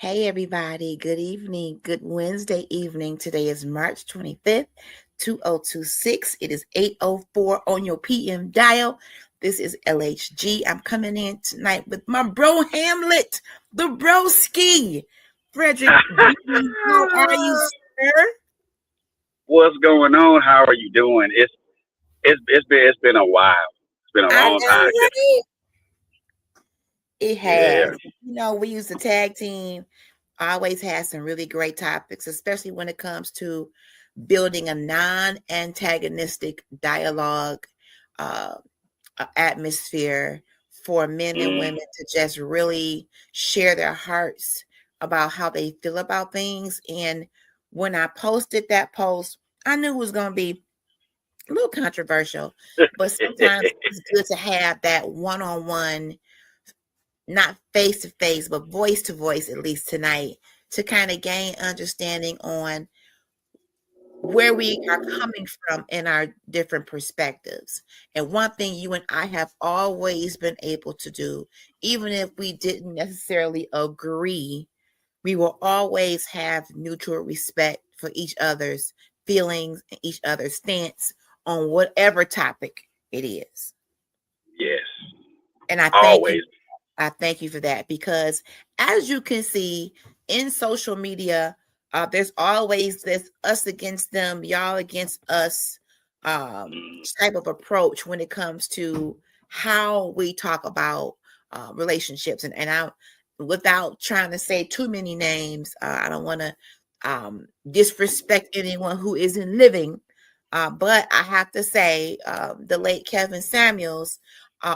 Hey, everybody. Good evening. Good Wednesday evening. Today is March 25th, 2026. It is 8:04 on your PM dial. This is LHG. I'm coming in tonight with my bro Hamlet, the broski. Frederick, how are you, sir? What's going on? How are you doing? It's been a while. It's been a I long know, time. right? It Yeah. has. We use the tag team. Always has some really great topics, especially when it comes to building a non-antagonistic dialogue uh, atmosphere for men and Mm, women to just really share their hearts about how they feel about things. And when I posted that post, I knew it was going to be a little controversial, but sometimes it's good to have that one-on-one, not face to face, but voice to voice, at least tonight, to kind of gain understanding on where we are coming from in our different perspectives. And one thing you and I have always been able to do, even if we didn't necessarily agree, we will always have mutual respect for each other's feelings and each other's stance on whatever topic it is. yes. And I thank you. Always. I thank you for that because, as you can see in social media, there's always this us against them, y'all against us Mm, type of approach when it comes to how we talk about relationships. And I, without trying to say too many names, I don't want to disrespect anyone who isn't living. But I have to say, the late Kevin Samuels,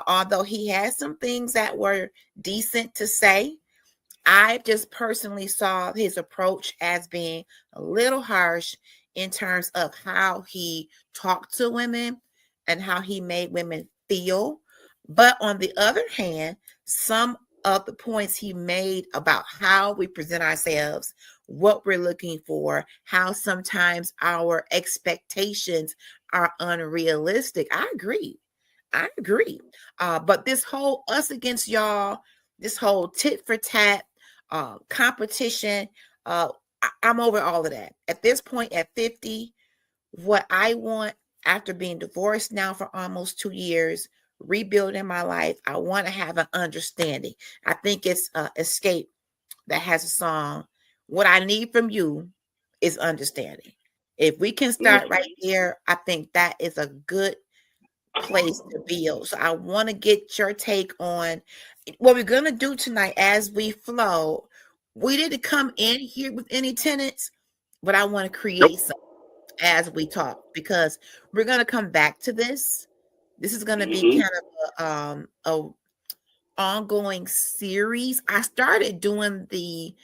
although he had some things that were decent to say, I just personally saw his approach as being a little harsh in terms of how he talked to women and how he made women feel. But on the other hand, some of the points he made about how we present ourselves, what we're looking for, how sometimes our expectations are unrealistic. I agree. I agree. But this whole us against y'all, this whole tit for tat, competition, I'm over all of that. At this point, at 50, what I want after being divorced now for almost 2 years, rebuilding my life, I want to have an understanding. I think it's Escape that has a song. What I need from you is understanding. If we can start right mm, there, I think that is a good place to build. So I want to get your take on what we're going to do tonight as we flow. We didn't come in here with any tenants, but I want to nope. create some as we talk because we're going to come back to this. This is going to be Hmm. kind of a ongoing series. I started doing the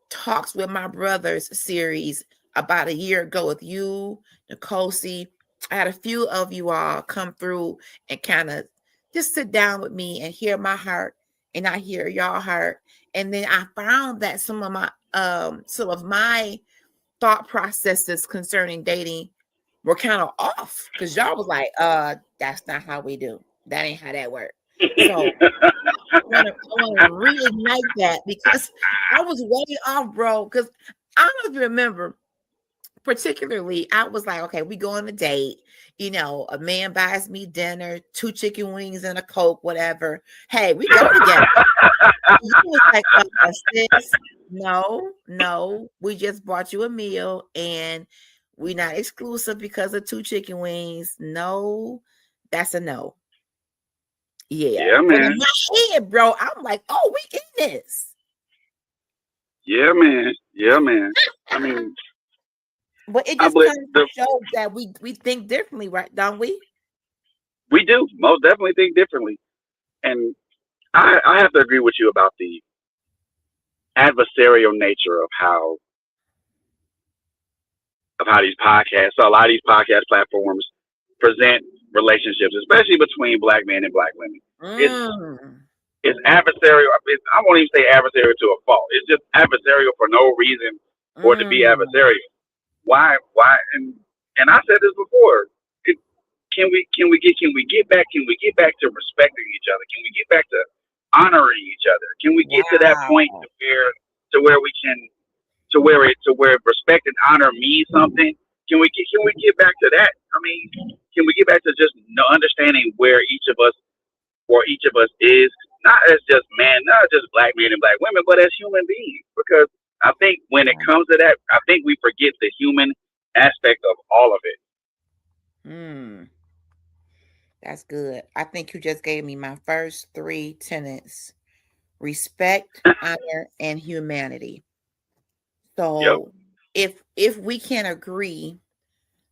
Talks with My Brothers series about a year ago with you, Nicole C. I had a few of you all come through and kind of just sit down with me and hear my heart and I hear y'all heart. And then I found that some of my thought processes concerning dating were kind of off because y'all was like, that's not how we do. That ain't how that works. So I want to reignite that because I was way off, bro. Because I don't even remember. Particularly, I was like, okay, we go on a date. A man buys me dinner, 2 chicken wings and a Coke, whatever. Hey, we go together. You was like, sis, no, we just bought you a meal and we're not exclusive because of 2 chicken wings. No, that's a no. Yeah. Yeah, But in man. my head, bro, I'm like, oh, we in this. Yeah, man. Yeah, man. I mean, But it I just believe kind of shows that we think differently, right? Don't we? we do most definitely think differently, and I have to agree with you about the adversarial nature of how these podcasts, so a lot of these podcast platforms present relationships, especially between black men and black women. It's Mm. it's adversarial. I won't even say adversarial to a fault. It's just adversarial for no reason for it to be Mm. adversarial. Why? Why? And I said this before. It, can we get back to respecting each other? Can we get back to honoring each other? Can we get to that point Wow. to where we can to where respect and honor means something. Can we get back to that? I mean, can we get back to just understanding where each of us is, not as just man, not just black men and black women, but as human beings? Because I think when it comes to that, I think we forget the human aspect of all of it. That's good. I think you just gave me my first 3 tenets: respect, honor, and humanity. So if we can agree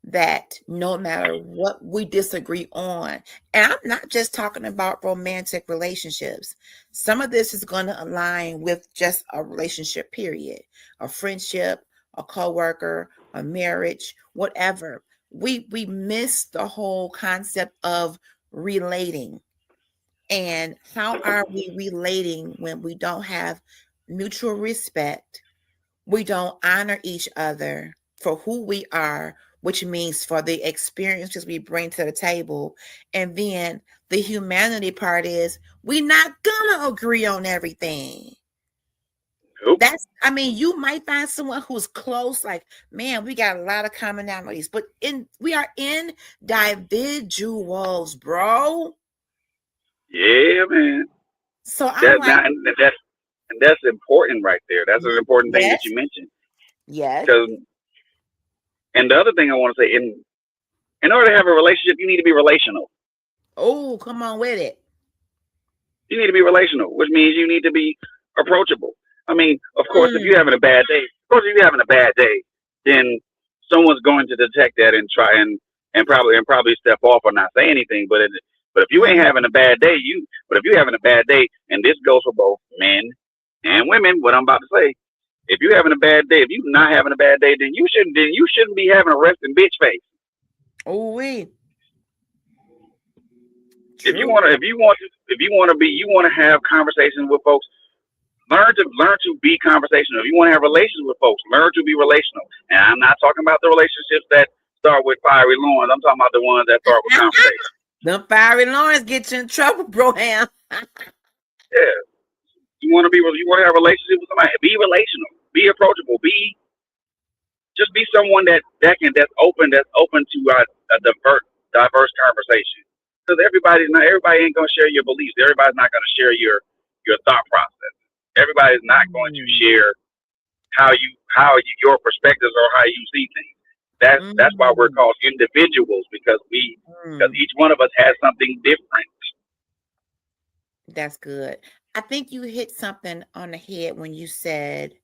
that no matter what we disagree on, and I'm not just talking about romantic relationships, some of this is going to align with just a relationship, period, a friendship, a coworker, a marriage, whatever. We miss the whole concept of relating. And how are we relating when we don't have mutual respect? We don't honor each other for who we are, which means for the experiences we bring to the table. And then the humanity part is we're not gonna agree on everything. Nope. I mean, you might find someone who's close, like, man, we got a lot of commonalities, but we are individuals, bro. Yeah, man. So I'm that's important right there. That's an important thing that you mentioned. Yes. And the other thing I want to say, in order to have a relationship, you need to be relational. Oh, come on with it. You need to be relational, which means you need to be approachable. I mean, of course, if you're having a bad day, then someone's going to detect that and try and probably step off or not say anything. But if you ain't having a bad day, if you're having a bad day, and this goes for both men and women, what I'm about to say, if you're having a bad day, if you're not having a bad day, then you shouldn't be having a resting bitch face. Oh wait. If you want to have conversations with folks, learn to be conversational. If you want to have relations with folks, learn to be relational. And I'm not talking about the relationships that start with fiery lawns. I'm talking about the ones that start with conversation. The fiery lawns get you in trouble, bro. Yeah. You want to have a relationship with somebody, be relational, be approachable, just be someone that's open to a diverse conversation. Because everybody ain't gonna share your beliefs. Everybody's not gonna share your thought process. Everybody's not going to share your perspectives or how you see things. That's why we're called individuals, because each one of us has something different. That's good. I think you hit something on the head when you said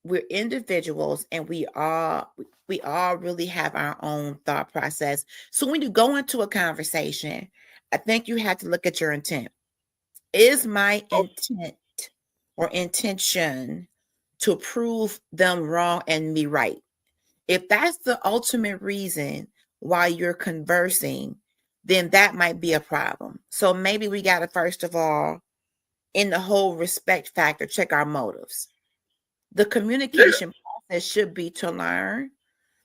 we're individuals and we all really have our own thought process. So when you go into a conversation, I think you have to look at your intent. Is my intent or intention to prove them wrong and me right? If that's the ultimate reason why you're conversing, then that might be a problem. So maybe we got to, first of all, in the whole respect factor, check our motives. The communication process should be to learn.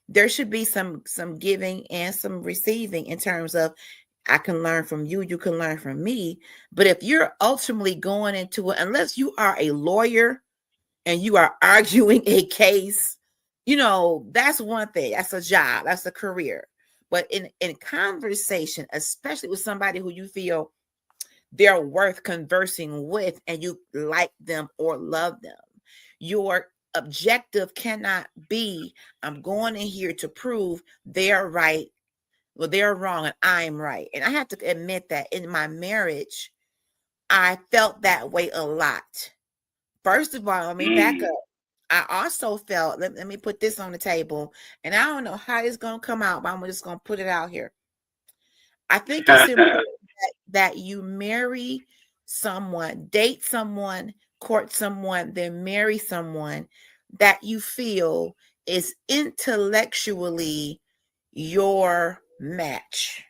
There should be some giving and some receiving in terms of I can learn from you, you can learn from me. But if you're ultimately going into it, unless you are a lawyer and you are arguing a case, that's one thing. That's a job. That's a career. But in conversation, especially with somebody who you feel they're worth conversing with and you like them or love them, your objective cannot be, I'm going in here to prove they're right, well, they're wrong, and I'm right. And I have to admit that in my marriage, I felt that way a lot. First of all, let me back up. I also felt, let me put this on the table, and I don't know how it's going to come out, but I'm just going to put it out here. I think it's important that you marry someone, date someone, court someone, then marry someone that you feel is intellectually your match.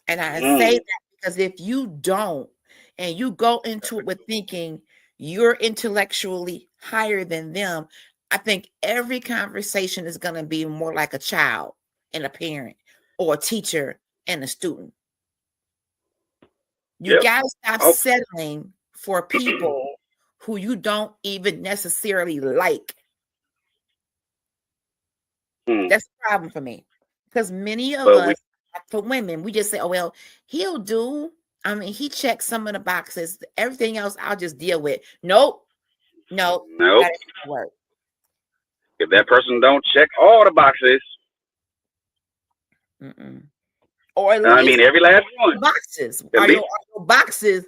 And I say that because if you don't, and you go into it with thinking you're intellectually higher than them, I think every conversation is going to be more like a child and a parent, or a teacher and a student. You got to stop settling for people who you don't even necessarily like. That's the problem for me. Because many of us, for women, we just say, oh, well, he'll do. I mean, he checks some of the boxes. Everything else, I'll just deal with. Nope. That doesn't work. If that person don't check all the boxes, or at least I mean, every last one. Boxes. Are your boxes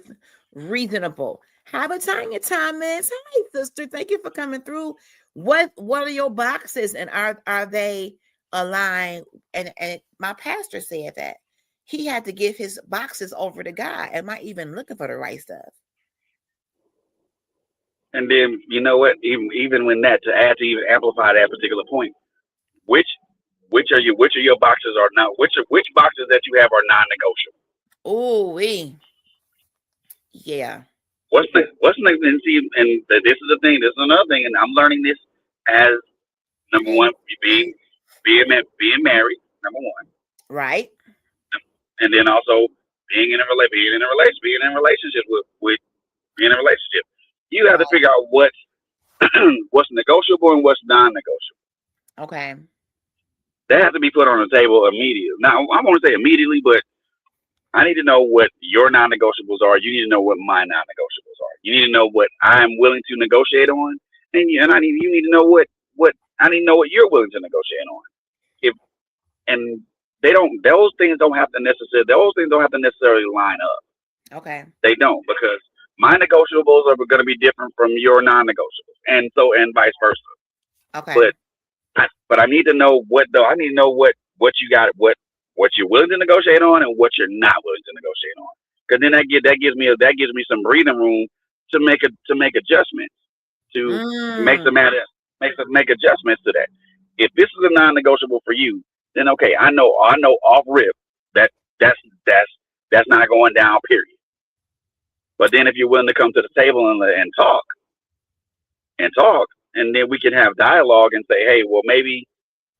reasonable? Have a Tanya Thomas. Hey, sister, thank you for coming through. What are your boxes, and are they aligned? And my pastor said that he had to give his boxes over to God. Am I even looking for the right stuff? And then you know what? Even when that, to add to even amplify that particular point, which of your boxes are not which boxes that you have are non-negotiable? Oh, yeah. What's next? And see, and this is the thing. This is another thing, and I'm learning this as number one, being married. Number one, right? And then also being in a relationship with being in a relationship. You have to figure out what's negotiable and what's non-negotiable. Okay. That has to be put on the table immediately. Now, I won't say immediately, but I need to know what your non-negotiables are. You need to know what my non-negotiables are. You need to know what I'm willing to negotiate on, and you need to know what I need to know what you're willing to negotiate on. Those things don't have to necessarily line up. Okay. They don't, because my negotiables are going to be different from your non-negotiables, and vice versa. Okay. But I need to know what you got, what you're willing to negotiate on, and what you're not willing to negotiate on. Because then that gives me some breathing room to make adjustments, to make adjustments to that. If this is a non-negotiable for you, then okay, I know off rip that's not going down, period. But then if you're willing to come to the table and talk, and then we can have dialogue and say, hey, well, maybe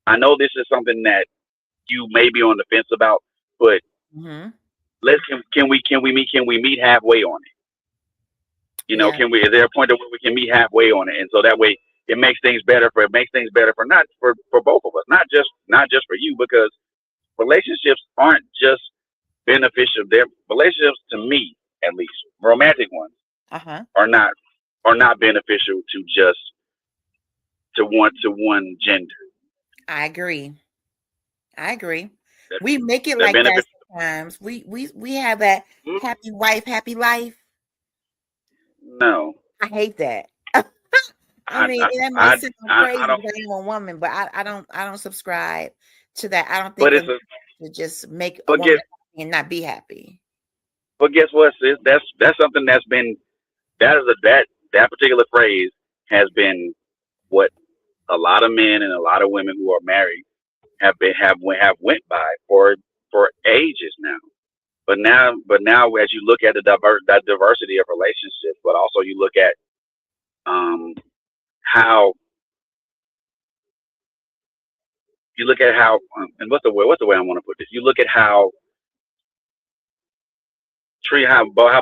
I know this is something that you may be on the fence about, but can we meet halfway on it? Is there a point where we can meet halfway on it? And so that way it makes things better for both of us, not just for you, because relationships aren't just beneficial. They're relationships, to me, at least, romantic ones, are not beneficial to one gender. I agree. We make it like that sometimes. We have that happy wife, happy life. No, I hate that. I mean, that might sound crazy because I'm a woman, but I don't subscribe to that. I don't think to just make a woman happy and not be happy. But guess what, sis? That's something that's been that particular phrase has been what a lot of men and a lot of women who are married have went by for ages now. But now, as you look at that diversity of relationships, but also you look at how and what's the way I want to put this? You look at how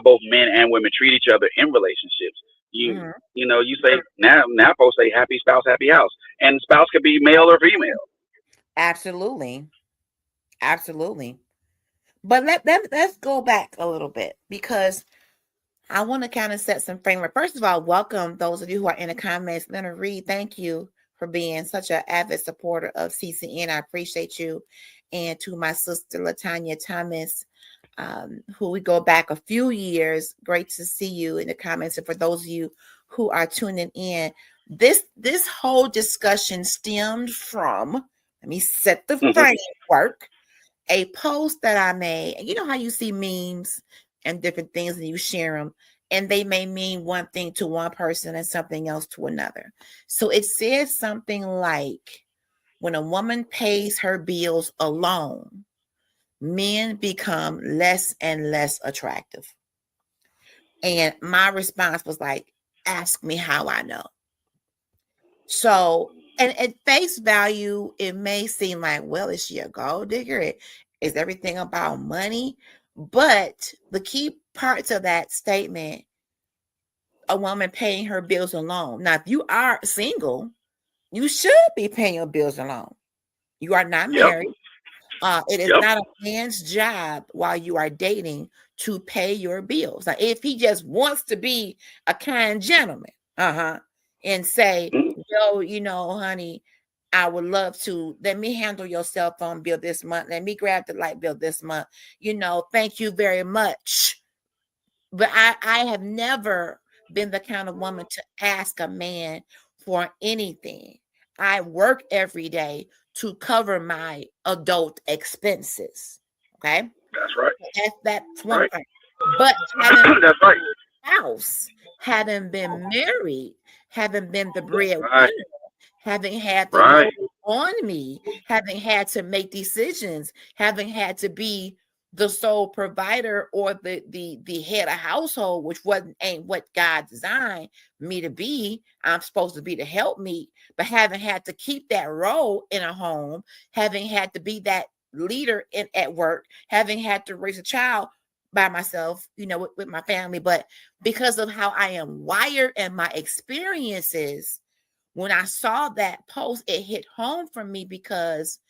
both men and women treat each other in relationships. You say now folks say happy spouse, happy house, and spouse could be male or female. Absolutely. But let's go back a little bit, because I want to kind of set some framework. First of all, welcome those of you who are in the comments. Leonard Reed, thank you for being such an avid supporter of CCN. I appreciate you. And to my sister LaTanya Thomas, who we go back a few years. Great to see you in the comments. And for those of you who are tuning in, this whole discussion stemmed from, let me set the framework, a post that I made. And you know how you see memes and different things and you share them, and they may mean one thing to one person and something else to another. So it says something like, when a woman pays her bills alone, men become less and less attractive. And my response was like, ask me how I know. So, and at face value, it may seem like, well, is she a gold digger? Is everything about money? But the key parts of that statement a woman paying her bills alone. Now, if you are single, you should be paying your bills alone. You are not married. It is not a man's job while you are dating to pay your bills. Now, if he just wants to be a kind gentleman, and say, well, you know, honey, I would love to, let me handle your cell phone bill this month. Let me grab the light bill this month. You know, thank you very much. But I have never been the kind of woman to ask a man for anything. I work every day to cover my adult expenses. Okay. That's right. That's one thing. But having that's right. house, having been married, having been the breadwinner, having had the load on me, having had to make decisions, having had to be the sole provider or the head of household, which ain't what God designed me to be. I'm supposed to be the helpmeet, but having had to keep that role in a home, having had to be that leader at work, having had to raise a child by myself, you know, with my family, but because of how I am wired and my experiences, when I saw that post, it hit home for me because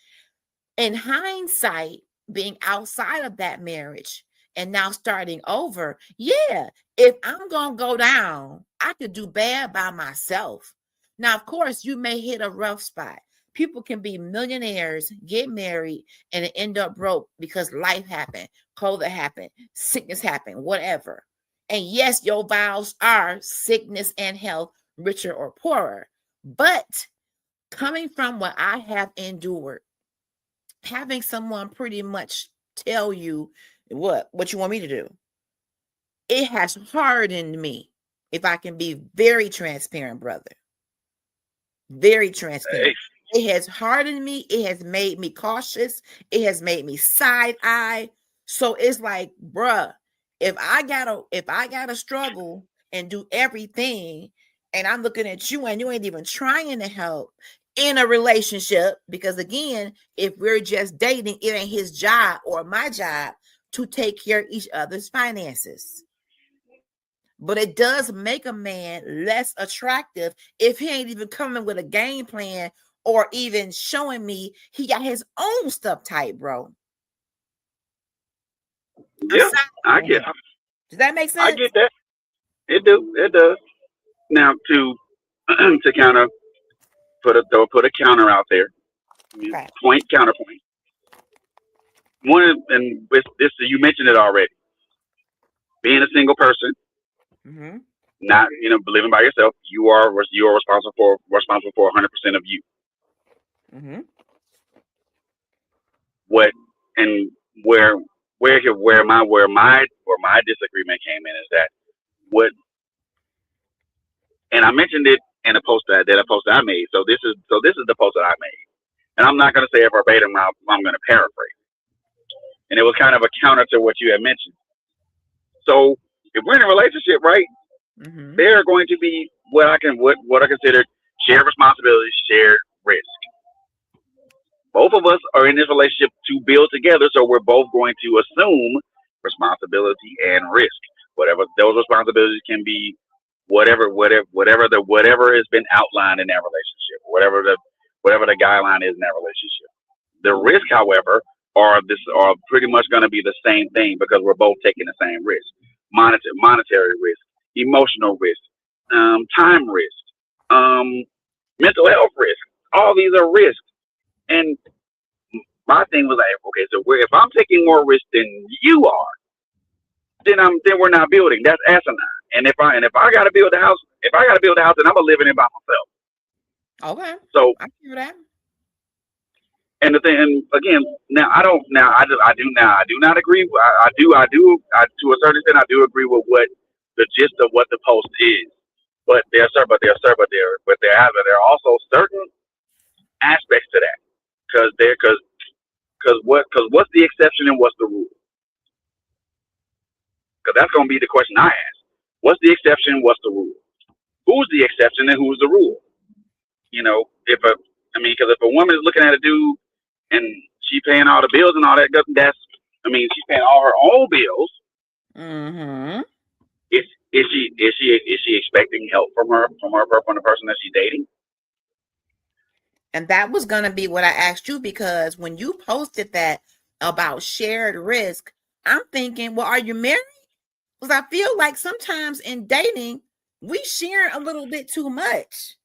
in hindsight, being outside of that marriage and now starting over, yeah, if I'm going to go down, I could do bad by myself. Now, of course, you may hit a rough spot. People can be millionaires, get married, and end up broke because life happened, COVID happened, sickness happened, whatever. And yes, your vows are sickness and health, richer or poorer. But coming from what I have endured, having someone pretty much tell you what you want me to do, it has hardened me, if I can be very transparent, brother. Very transparent. It has hardened me. It has made me cautious. It has made me side eye. So it's like, bruh, if I gotta struggle and do everything, and I'm looking at you and you ain't even trying to help in a relationship, because again, if we're just dating, it ain't his job or my job to take care of each other's finances. But it does make a man less attractive if he ain't even coming with a game plan or even showing me he got his own stuff tight, bro. Yeah, I get it. Does that make sense? I get that. It does. Now to kind of put a counter out there. Okay. Counterpoint. One, and with this, you mentioned it already. Being a single person, not living by yourself, you are responsible for 100% of you. What and where my disagreement came in is that and I mentioned it in a post that I made. So this is the post that I made, and I'm not going to say it verbatim. I'm going to paraphrase, and it was kind of a counter to what you had mentioned. So if we're in a relationship, right, there are going to be what I consider shared responsibility, shared risk. Both of us are in this relationship to build together, so we're both going to assume responsibility and risk. Whatever those responsibilities can be, whatever has been outlined in that relationship, whatever the guideline is in that relationship. The risk, however, are pretty much going to be the same thing because we're both taking the same risk: monetary risk, emotional risk, time risk, mental health risk. All these are risks. And my thing was like, okay, so if I'm taking more risk than you are, then we're not building. That's asinine. And if I gotta build a house, then I'm gonna live in it by myself. Okay. So I hear that. And the thing, and again, I do not agree. I do to a certain extent. I do agree with what the gist of what the post is. But there are also certain aspects to that. Because what's the exception and what's the rule? Because that's going to be the question I ask. What's the exception? What's the rule? Who's the exception and who's the rule? Because if a woman is looking at a dude and she paying all the bills and all that, she's paying all her own bills. Is she expecting help from the person that she's dating? And that was going to be what I asked you, because when you posted that about shared risk, I'm thinking, well, are you married? Because I feel like sometimes in dating, we share a little bit too much.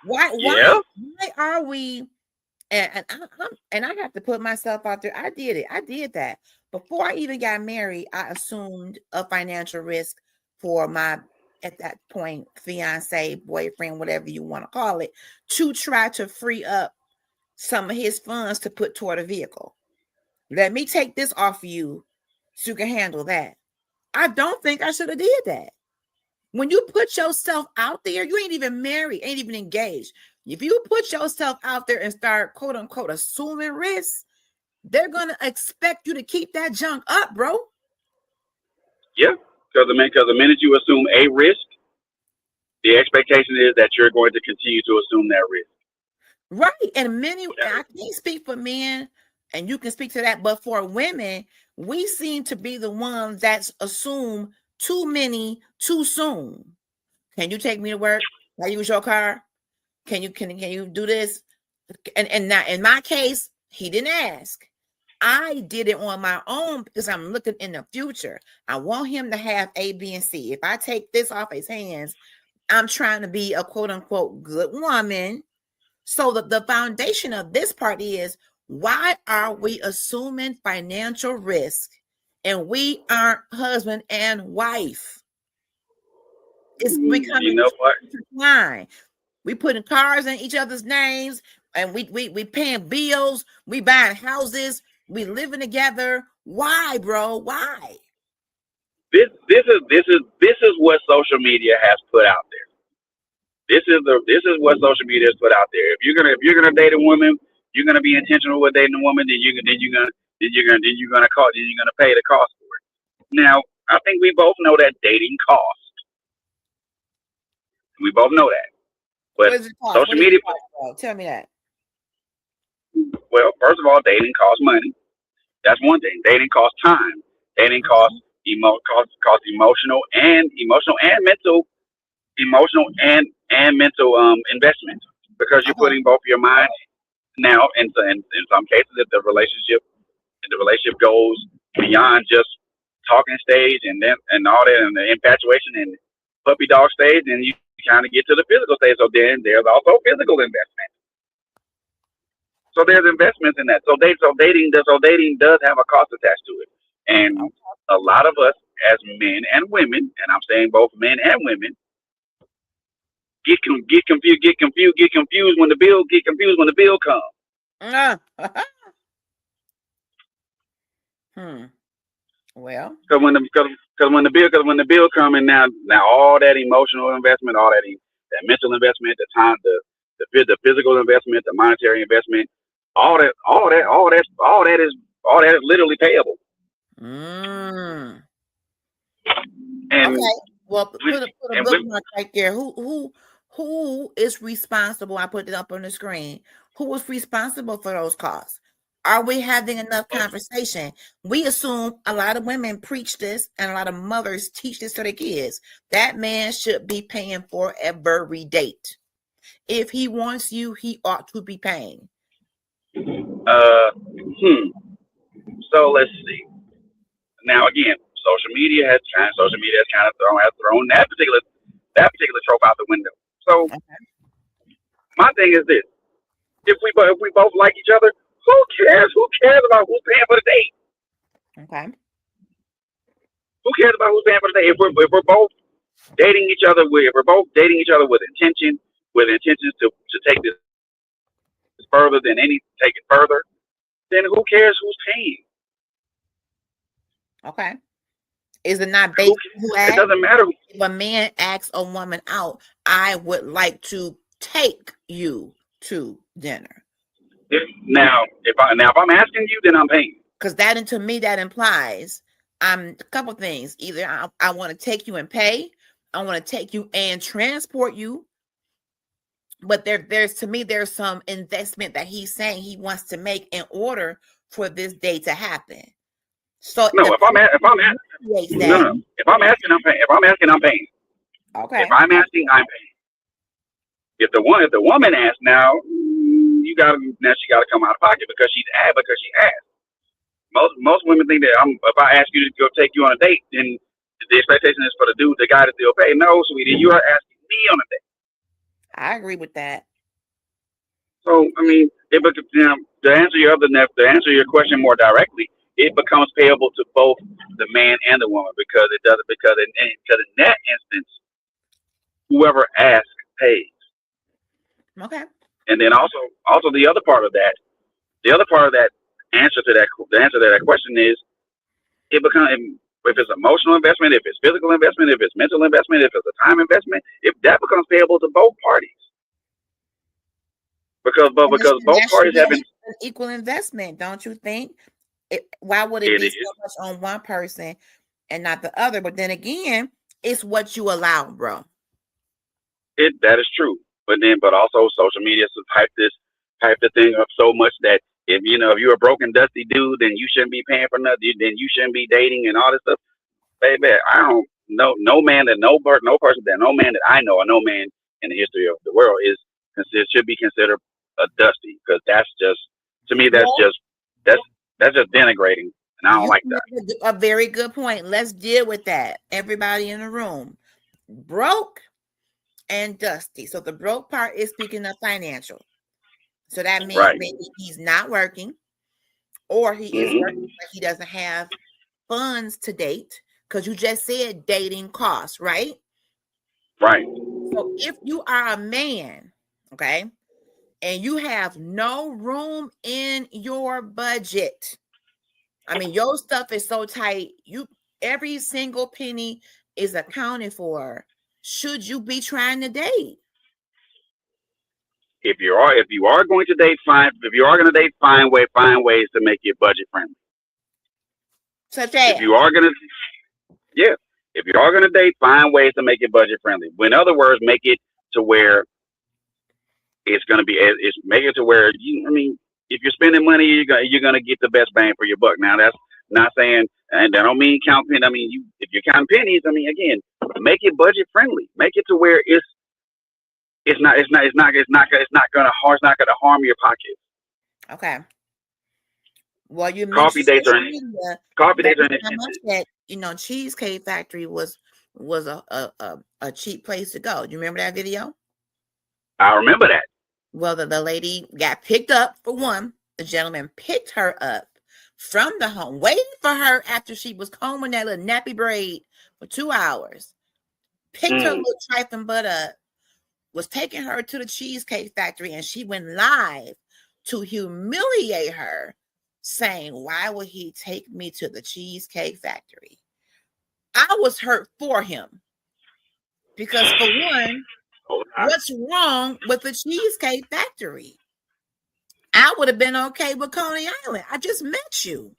Why are we? And I have to put myself out there. I did it. I did that. Before I even got married, I assumed a financial risk for my, at that point, fiance, boyfriend, whatever you want to call it, to try to free up some of his funds to put toward a vehicle. Let me take this off of you so you can handle that. I don't think I should have did that. When you put yourself out there, you ain't even married, ain't even engaged. If you put yourself out there and start, quote unquote, assuming risks, they're going to expect you to keep that junk up, bro. Yeah, because the minute you assume a risk, the expectation is that you're going to continue to assume that risk. Right. And I can't speak for men, and you can speak to that, but for women, we seem to be the ones that assume too many too soon. Can you take me to work? Can I use your car? Can you do this? And now in my case, he didn't ask. I did it on my own because I'm looking in the future. I want him to have A, B, and C. If I take this off his hands, I'm trying to be a quote unquote good woman. So the foundation of this part is, why are we assuming financial risk and we aren't husband and wife? It's becoming line. We putting cars in each other's names, and we paying bills, we buying houses, we living together. Why, bro? Why? This is what social media has put out there. This is what social media has put out there. If you're gonna date a woman, you're gonna be intentional with dating a woman. Then you're gonna pay the cost for it. Now, I think we both know that dating costs. We both know that. But social media. Tell me that. Well, first of all, dating costs money. That's one thing. Dating costs time. Dating costs emotional and mental investment, because you're putting both your mind now. And in some cases, if the relationship goes beyond just talking stage and all that, and the infatuation and puppy dog stage, then you kind of get to the physical stage. So then there's also physical investment. So there's investments in that. So dating does have a cost attached to it. And a lot of us as men and women, and I'm saying both men and women, get confused when the bill comes. Well, because when the bill comes, and now all that emotional investment, all that mental investment, the time, the physical investment, the monetary investment, all that is literally payable. And okay, well, put a bookmark right there. Who is responsible? I put it up on the screen. Who is responsible for those costs? Are we having enough conversation? We assume a lot of women preach this, and a lot of mothers teach this to their kids. That man should be paying for every date. If he wants you, he ought to be paying. So let's see. Now again, social media has kind of thrown that particular trope out the window. So my thing is this: if we both like each other, who cares? Who cares about who's paying for the date? Okay. Who cares about who's paying for the date? If we're both dating each other, with intentions to take this further than take it further, then who cares who's paying? Okay. Is it not based on who asks? It doesn't matter. If a man asks a woman out, I would like to take you to dinner. Now, if I'm asking you, then I'm paying. Because to me, that implies a couple things. Either I want to take you and pay, I want to take you and transport you. But there's some investment that he's saying he wants to make in order for this day to happen. So if If I'm asking, I'm paying. If I'm asking, I'm paying. Okay. If I'm asking, I'm paying. If the woman asks now, she got to come out of pocket because she asked. Most women think that if I ask you to go take you on a date, then the expectation is for the guy to still pay. No, sweetie, you are asking me on a date. I agree with that. So I mean, to answer your question more directly, it becomes payable to both the man and the woman because in that instance, whoever asks pays. Okay. And then also the other part of that answer to that question is it becomes, if it's emotional investment, if it's physical investment, if it's mental investment, if it's a time investment, if that becomes payable to both parties. Because both parties have an equal investment, don't you think? Why would it be so much on one person and not the other? But then again, it's what you allow, bro. That is true. But also social media hype the thing up so much that if you're a broken dusty dude, then you shouldn't be paying for nothing. Then you shouldn't be dating and all this stuff. Baby, I don't know no man that no man that I know or no man in the history of the world should be considered a dusty, because that's just, to me, that's just denigrating, and I don't like that. A very good point. Let's deal with that. Everybody in the room, broke and dusty. So the broke part is speaking of financial. So that means maybe he's not working, or he is working, but he doesn't have funds to date, because you just said dating costs, right? Right. So if you are a man, okay, and you have no room in your budget, I mean, your stuff is so tight, every single penny is accounted for. Should you be trying to date? If you are going to date, find ways to make it budget friendly. Such as, if you are gonna date, find ways to make it budget friendly. In other words, make it to where make it to where if you're spending money, you're gonna get the best bang for your buck. Now that's not saying, and I don't mean count pennies. I mean, if you're counting pennies, again, make it budget friendly. Make it to where it's not gonna harm your pocket. Okay. Well, you coffee dates are that Cheesecake Factory was a cheap place to go. Do you remember that video? I remember that. Well, the lady got picked up for one. The gentleman picked her up from the home, waiting for her after she was combing that little nappy braid for 2 hours. Picked her little trifling butt up, was taking her to the Cheesecake Factory, and she went live to humiliate her, saying, "Why would he take me to the Cheesecake Factory?" I was hurt for him because, for one, what's wrong with the Cheesecake Factory? I would have been okay with Coney Island. I just met you.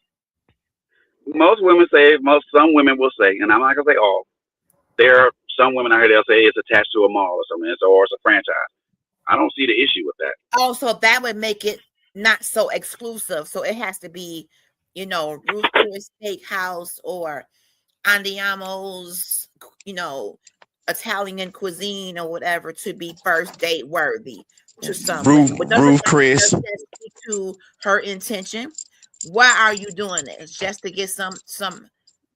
Some women will say, and I'm not gonna say all. There are some women out here they'll say it's attached to a mall or something, or it's a franchise. I don't see the issue with that. Oh, so that would make it not so exclusive. So it has to be, Ruth Chris Steakhouse or Andiamo's, Italian cuisine or whatever to be first date worthy to someone. Ruth Chris. To her intention. Why are you doing this? Just to get some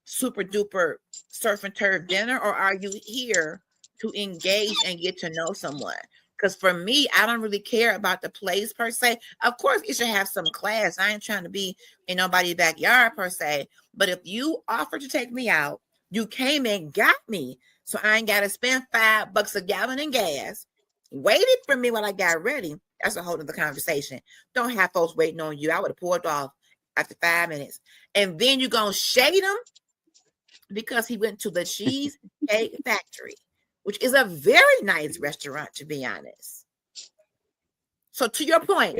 super duper surf and turf dinner, or are you here to engage and get to know someone? Because for me, I don't really care about the place per se. Of course, it should have some class. I ain't trying to be in nobody's backyard per se. But if you offered to take me out, you came and got me, so I ain't got to spend $5 a gallon in gas. Waited for me while I got ready. That's a whole other conversation. Don't have folks waiting on you. I would have pulled off after 5 minutes. And then you're going to shade him because he went to the Cheesecake Factory, which is a very nice restaurant, to be honest. So to your point,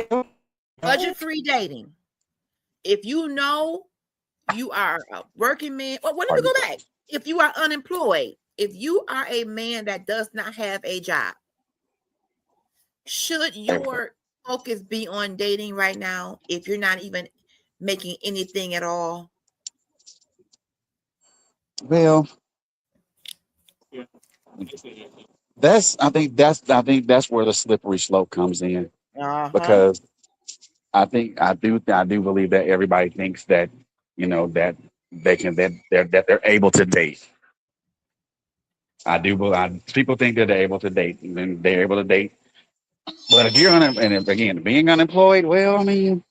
budget-free dating. If you know you are a working man, well, let me go back. If you are unemployed, if you are a man that does not have a job, should your focus be on dating right now if you're not even making anything at all? Well, I think that's where the slippery slope comes in, Uh-huh. because I do believe that everybody thinks that, that they're able to date. People think that they're able to date, and then they're able to date. But if you're and again, being unemployed, well, I mean,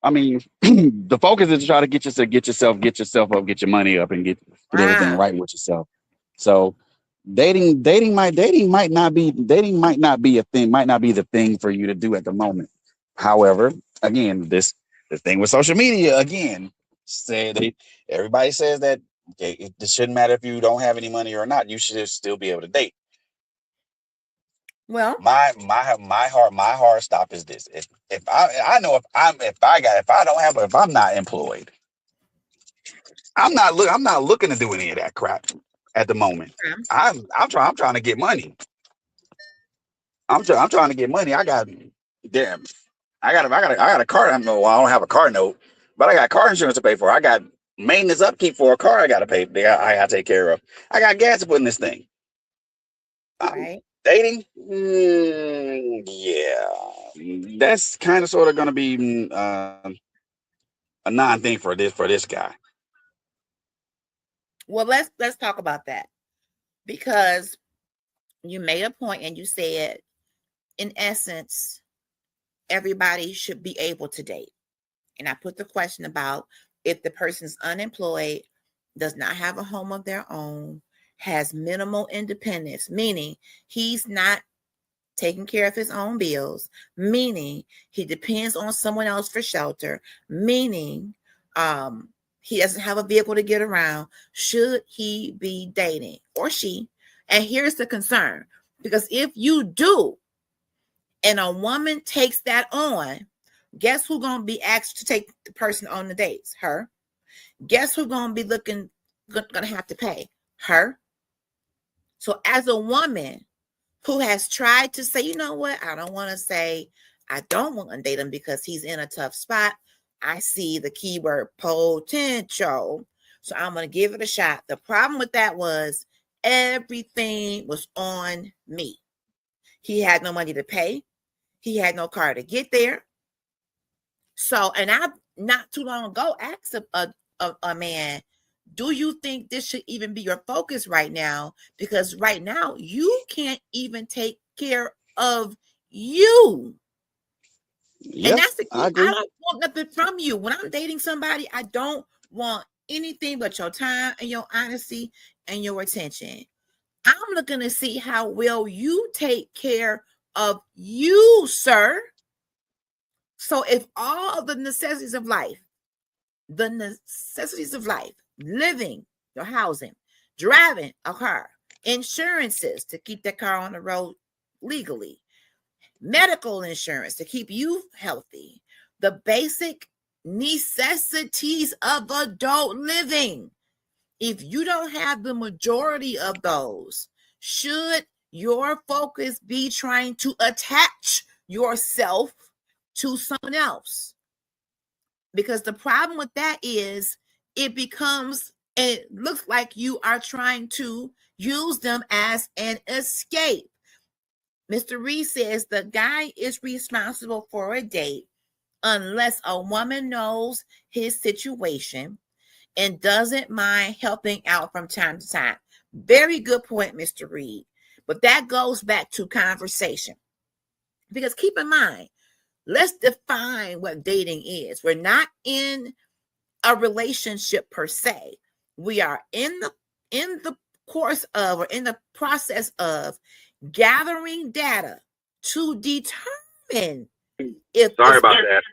I mean, the focus is to try to get yourself up, get your money up, and get everything Ah, right with yourself. So dating might not be a thing, might not be the thing for you to do at the moment. However, again, the thing with social media, again, say they everybody says that, okay, it shouldn't matter if you don't have any money or not, you should still be able to date. well, My hard stop is this: if I know if I'm not employed, I'm not looking to do any of that crap at the moment. okay. I'm trying to get money. I'm trying to get money. Damn I got a car. Well, I don't have a car note, but I got car insurance to pay for. I got maintenance upkeep for a car I got to pay. I got to take care of. I got gas to put in this thing. Right. Dating, yeah, that's kind of sort of going to be a non thing for this guy. Well, let's talk about that, because you made a point and you said, in essence, everybody should be able to date. And I put the question about if the person's unemployed, does not have a home of their own, has minimal independence, meaning he's not taking care of his own bills, meaning he depends on someone else for shelter, meaning he doesn't have a vehicle to get around. Should he be dating, or she? And here's the concern, because if you do, and a woman takes that on, guess who's going to be asked to take the person on the dates? Her. Guess who's going to be going to have to pay? Her. So as a woman who has tried to say, you know what, I don't want to say I don't want to date him because he's in a tough spot. I see the keyword potential, so I'm going to give it a shot. The problem with that was everything was on me. He had no money to pay. He had no car to get there. So, and I not too long ago asked a man, do you think this should even be your focus right now? Because right now you can't even take care of you. Yeah, And that's the I key. I agree. don't want nothing from you. When I'm dating somebody, I don't want anything but your time and your honesty and your attention. I'm looking to see how well you take care of you, sir. So if all the necessities of life, living, your housing, driving a car, insurances to keep that car on the road legally, medical insurance to keep you healthy, the basic necessities of adult living. If you don't have the majority of those, should your focus be trying to attach yourself to someone else? Because the problem with that is it looks like you are trying to use them as an escape. Mr. Reed says the guy is responsible for a date unless a woman knows his situation and doesn't mind helping out from time to time. Very good point, Mr. Reed. But that goes back to conversation. Because keep in mind, let's define what dating is. We're not in a relationship per se. We are in the course of, or in the process of, gathering data to determine if Sorry it's about that.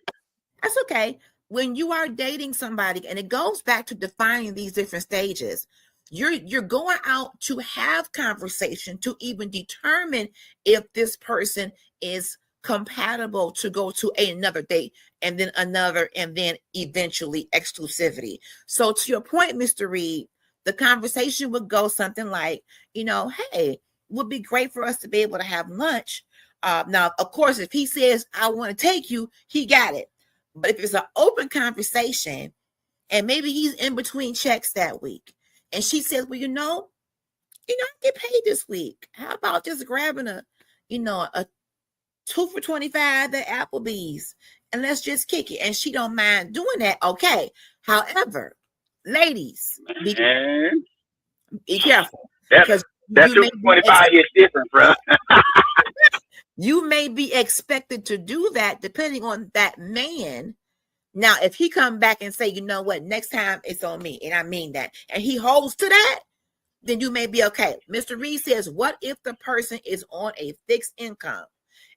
that's okay. When you are dating somebody, and it goes back to defining these different stages, you're going out to have conversation to even determine if this person is compatible to go to another date, and then another, and then eventually exclusivity. So to your point, Mr. Reed, the conversation would go something like, hey, would be great for us to be able to have lunch. Now, of course, if he says, I want to take you, he got it. But if it's an open conversation, and maybe he's in between checks that week, and she says, well, I get paid this week. How about just grabbing a 2 for $25 at Applebee's and let's just kick it? And she don't mind doing that. Okay. However, ladies, be careful. Because that 2 for 25 is different, bro. You may be expected to do that depending on that man. Now, if he come back and say, you know what, next time it's on me, and I mean that, and he holds to that, then you may be okay. Mr. Reed says, what if the person is on a fixed income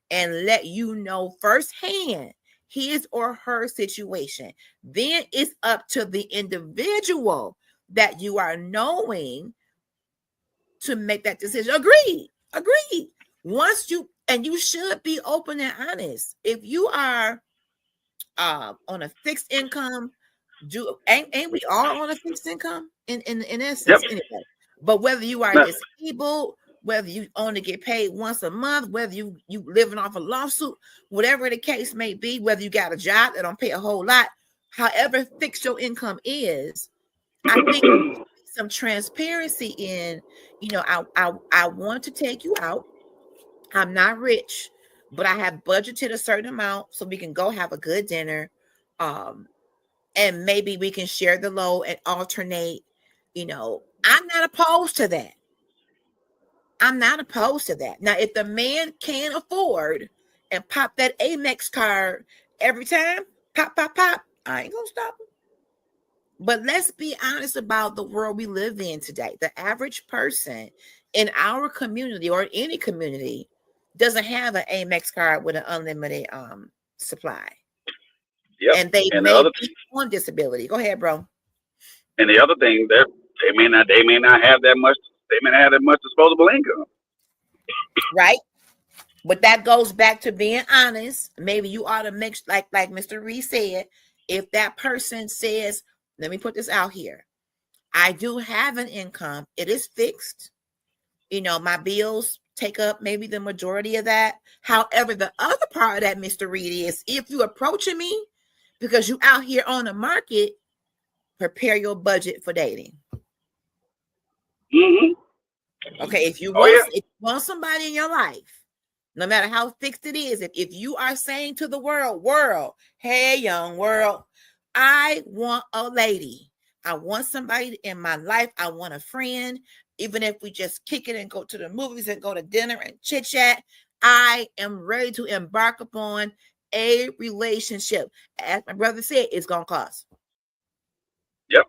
and let you know firsthand his or her situation? Then it's up to the individual that you are knowing to make that decision. Agreed. And you should be open and honest. If you are on a fixed income, ain't we all on a fixed income in essence? Yep. Anyway. But whether you are disabled, whether you only get paid once a month, whether you living off a lawsuit, whatever the case may be, whether you got a job that don't pay a whole lot, however fixed your income is, I think some transparency in, I want to take you out. I'm not rich, but I have budgeted a certain amount so we can go have a good dinner. And maybe we can share the load and alternate. I'm not opposed to that. Now, if the man can afford and pop that Amex card every time, pop, I ain't gonna stop him. But let's be honest about the world we live in today. The average person in our community or any community doesn't have an Amex card with an unlimited supply. Yep. And they may be on disability. Go ahead, bro. And the other thing, they may not have that much. They may not have that much disposable income. Right. But that goes back to being honest. Maybe you ought to make, like Mr. Reed said, if that person says, let me put this out here, I do have an income. It is fixed. My bills take up maybe the majority of that. However, the other part of that, Mr. Reed, is if you approaching me because you out here on the market, prepare your budget for dating. Mm-hmm. Okay, if you want somebody in your life, no matter how fixed it is, if you are saying to the world, hey, young world, I want a lady. I want somebody in my life. I want a friend. Even if we just kick it and go to the movies and go to dinner and chit chat, I am ready to embark upon a relationship. As my brother said, it's going to cost. Yep.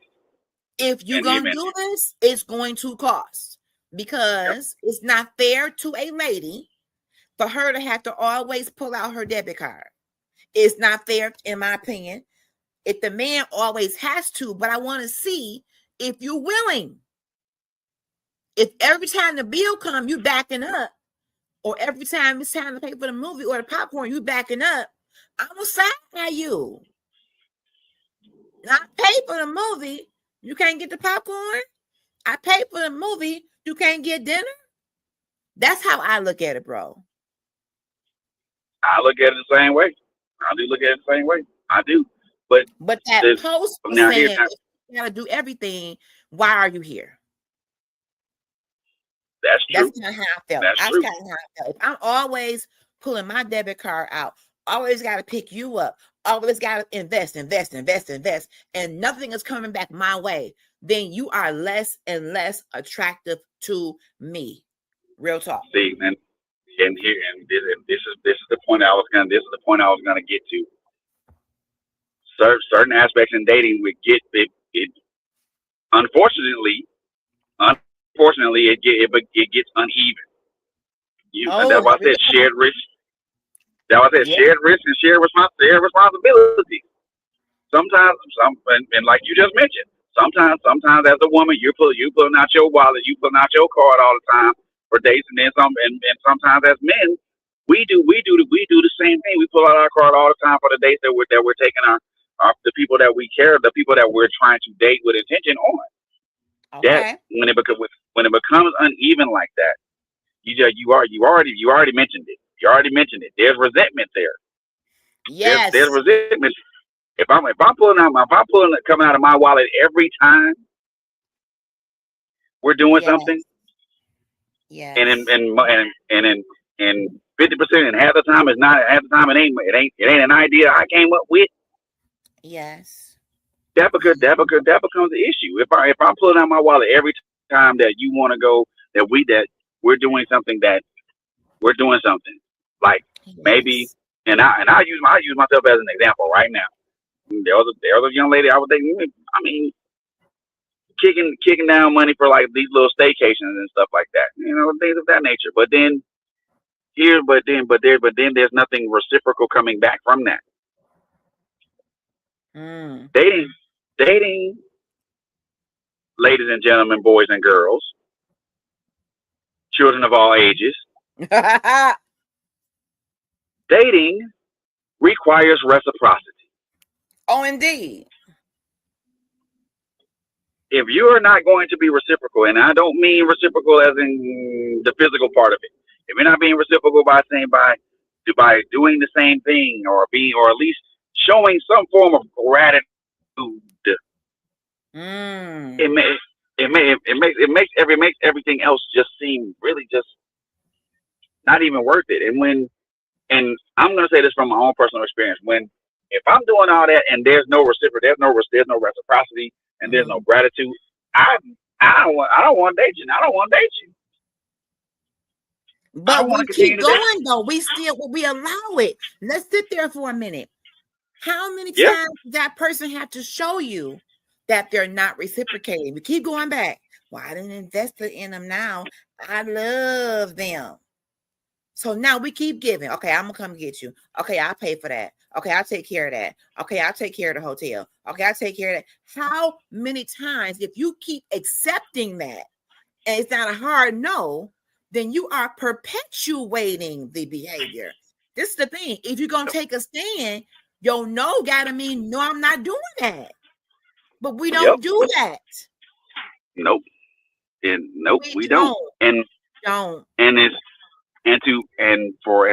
If you're going to do this, it's going to cost, because it's not fair to a lady for her to have to always pull out her debit card. It's not fair, in my opinion, if the man always has to, but I want to see if you're willing. If every time the bill comes, you backing up, or every time it's time to pay for the movie or the popcorn, you backing up, I'm going to side by you. Not pay for the movie, you can't get the popcorn. I pay for the movie, you can't get dinner. That's how I look at it, bro. I look at it the same way. I do look at it the same way. I do. But that post saying you gotta do everything, why are you here? That's true. That's kind of how I felt. That's kind of how I felt. If I'm always pulling my debit card out, always got to pick you up, always got to invest, and nothing is coming back my way, then you are less and less attractive to me. Real talk. See, and this is the point I was gonna get to. Certain aspects in dating we get it. Unfortunately, it gets uneven. That's why I said shared risk. That was shared risk and shared responsibility. Sometimes, and like you just mentioned, sometimes as a woman, you're pulling out your wallet, you pulling out your card all the time for dates, and then sometimes as men, we do the same thing. We pull out our card all the time for the dates that we're taking the people that we care, the people that we're trying to date with intention on. Okay. That when it becomes uneven like that, you already mentioned it. You already mentioned it. There's resentment there. Yes. There's resentment. If I'm coming out of my wallet every time we're doing something, Yes. And in 50% and half the time it's not. Half the time it ain't an idea I came up with. Yes. That becomes the issue. If I'm pulling out my wallet every time that you want to go, that we're doing something like maybe, Yes. and I use myself as an example right now. There was a young lady I was thinking, I mean, kicking down money for like these little staycations and stuff like that, things of that nature. But then there's nothing reciprocal coming back from that. Dating, ladies and gentlemen, boys and girls, children of all ages. Dating requires reciprocity. Oh, indeed. If you are not going to be reciprocal, and I don't mean reciprocal as in the physical part of it, if you're not being reciprocal by doing the same thing or at least showing some form of gratitude, it makes everything else just seem really just not even worth it. And I'm going to say this from my own personal experience. If I'm doing all that and there's no reciprocity, and there's no gratitude, I don't want to date you. I don't want to date you. But we keep going though. We allow it. Let's sit there for a minute. How many times does that person have to show you that they're not reciprocating? We keep going back. Well, I didn't invest in them now. I love them. So now we keep giving. Okay, I'm gonna come get you. Okay, I'll pay for that. Okay, I'll take care of that. Okay, I'll take care of the hotel. Okay, I'll take care of that. How many times, if you keep accepting that and it's not a hard no, then you are perpetuating the behavior. This is the thing. If you're gonna take a stand, your no gotta mean no, I'm not doing that. But we don't do that. Nope. We don't. And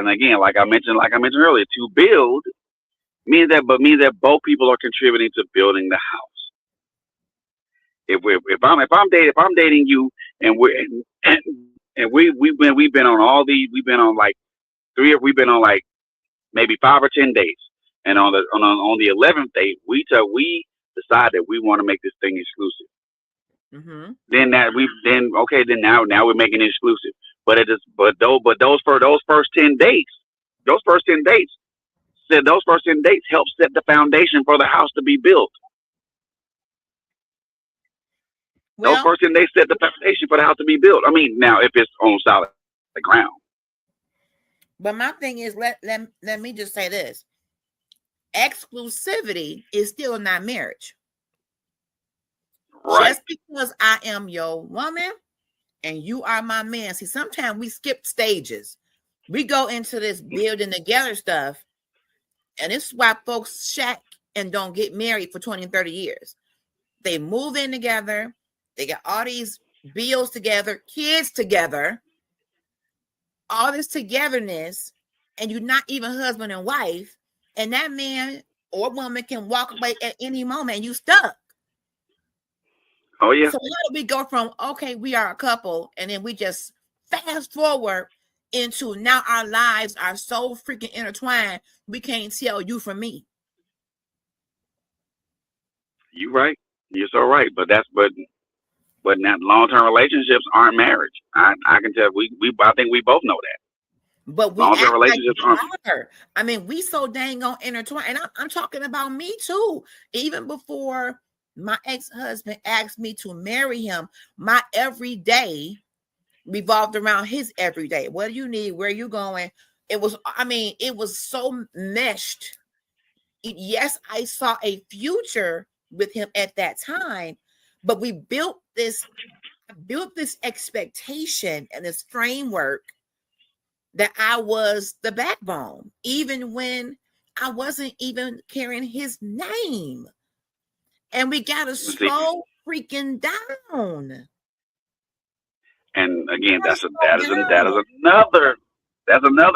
again, like I mentioned earlier, to build means that both people are contributing to building the house. If I'm dating you and we've been on all these, we've been on like maybe 5 or 10 dates, and on the 11th date we decide that we want to make this thing exclusive. Then now we're making it exclusive. But those first 10 dates help set the foundation for the house to be built. Those first 10 days set the foundation for the house to be built. I mean, now if it's on solid ground. But my thing is, let me just say this: exclusivity is still not marriage. Right. Just because I am your woman and you are my man. See, sometimes we skip stages. We go into this building together stuff, and this is why folks shack and don't get married for 20 and 30 years. They move in together. They got all these bills together, kids together, all this togetherness, and you're not even husband and wife, and that man or woman can walk away at any moment and you stuck. Oh, yeah. So how do we go from, okay, we are a couple, and then we just fast forward into now our lives are so freaking intertwined, we can't tell you from me. You're right. You're so right. But now long-term relationships aren't marriage. I can tell. I think we both know that. But we long-term relationships aren't. I mean, we so dang on intertwined, and I'm talking about me too. Even before my ex-husband asked me to marry him, my everyday revolved around his everyday. What do you need? Where are you going? It was so meshed. Yes, I saw a future with him at that time, but we built this expectation and this framework that I was the backbone, even when I wasn't even carrying his name. And we got to slow freaking down. And again, that's another